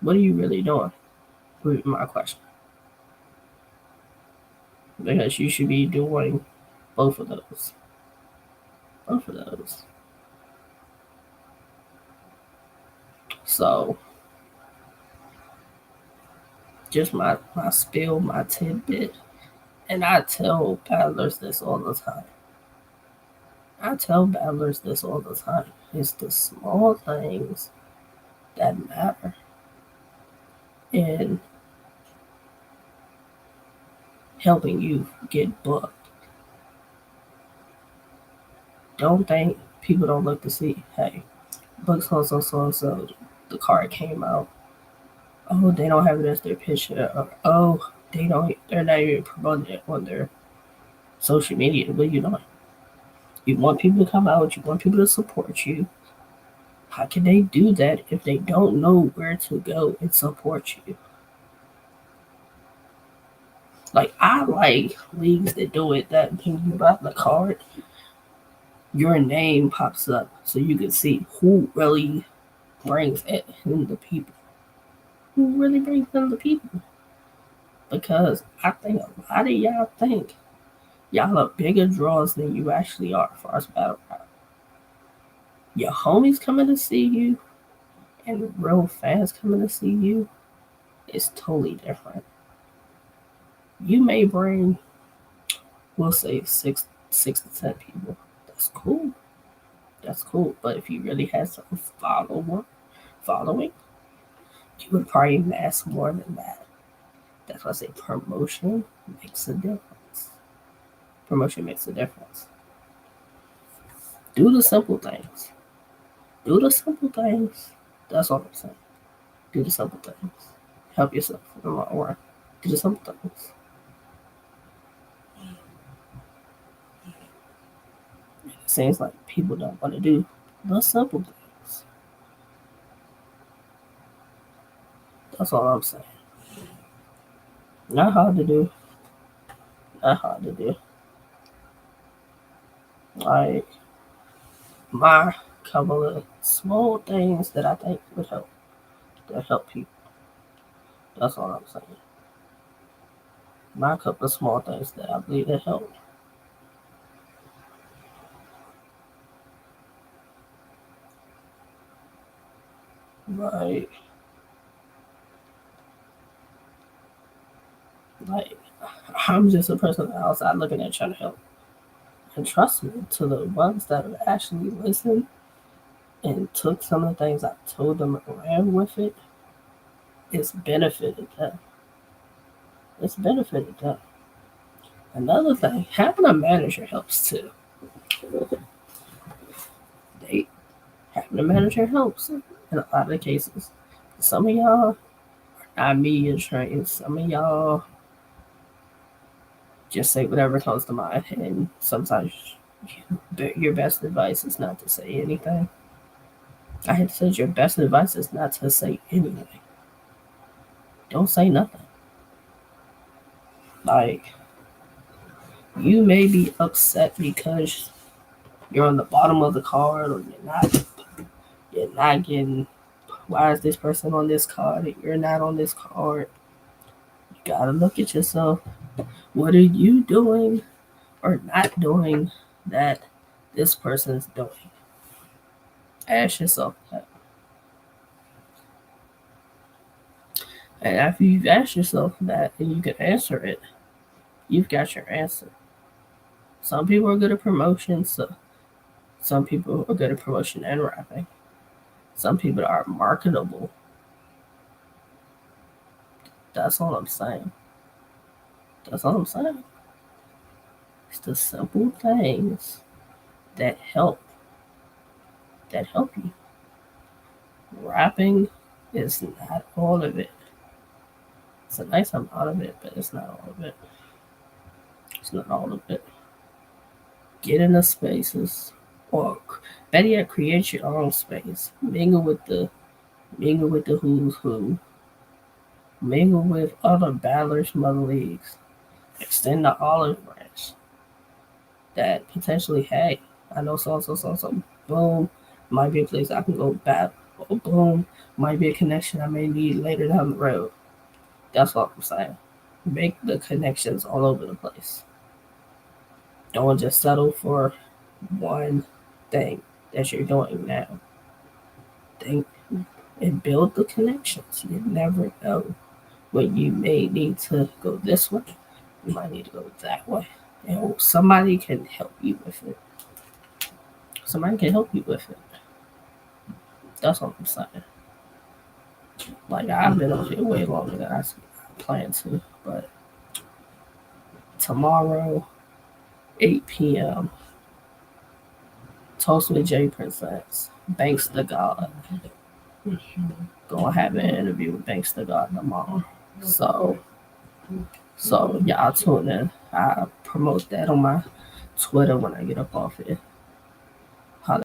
What are you really doing? Would be my question. Because you should be doing both of those. Both of those. So, just my spill, my tidbit. And I tell battlers this all the time. I tell battlers this all the time. It's the small things that matter. In helping you get booked. Don't think people don't look to see, hey, book so. The card came out. Oh, they don't have it as their picture. Or, oh, they're not even promoting it on their social media. What are you doing? You want people to come out, you want people to support you. How can they do that if they don't know where to go and support you? Like, I like leagues that do it, that when you buy the card, your name pops up so you can see who really brings in the people. Who really brings in the people? Because I think a lot of y'all think y'all are bigger draws than you actually are for us battle rap. Your homies coming to see you and real fans coming to see you is totally different. You may bring, we'll say six to 10 people. That's cool. That's cool. But if you really had some following, you would probably mass more than that. That's why I say promotion makes a difference. Promotion makes a difference. Do the simple things. Do the simple things. That's all I'm saying. Do the simple things. Help yourself in the long run. Do the simple things. It seems like people don't want to do the simple things. That's all I'm saying. Not hard to do. Not hard to do. Like my couple of small things that I think would help. That help people. That's all I'm saying. My couple of small things that I believe that help. Like, like I'm just a person outside looking at trying to help. And trust me, to the ones that have actually listened and took some of the things I told them and ran with it, it's benefited them. It's benefited them. Another thing, having a manager helps too. They Having a manager helps in a lot of cases. Some of y'all are not media trained. Some of y'all just say whatever comes to mind, and sometimes your best advice is not to say anything. I had to say your best advice is not to say anything. Don't say nothing. Like, you may be upset because you're on the bottom of the card, or you're not getting, why is this person on this card and you're not on this card? You gotta look at yourself. What are you doing or not doing that this person's doing? Ask yourself that. And after you've asked yourself that and you can answer it, you've got your answer. Some people are good at promotion, so some people are good at promotion and rapping. Some people are marketable. That's all I'm saying. That's all I'm saying. It's the simple things that help you. Rapping is not all of it. It's a nice amount of it, but it's not all of it. It's not all of it. Get in the spaces, or better yet, create your own space. Mingle with the who's who. Mingle with other battlers from other leagues. Extend the olive branch. That potentially, hey, I know so. Boom, might be a place I can go battle. Oh, boom, might be a connection I may need later down the road. That's what I'm saying. Make the connections all over the place. Don't just settle for one thing that you're doing now. Think and build the connections. You never know when you may need to go this way. You might need to go that way. And somebody can help you with it. Somebody can help you with it. That's what I'm saying. Like, I've been on here way longer than I plan to, but tomorrow, 8 p.m., Toast with Jay Presents, Banks the God. Gonna have an interview with Banks the God tomorrow. So y'all tune in. I promote that on my Twitter when I get up off it.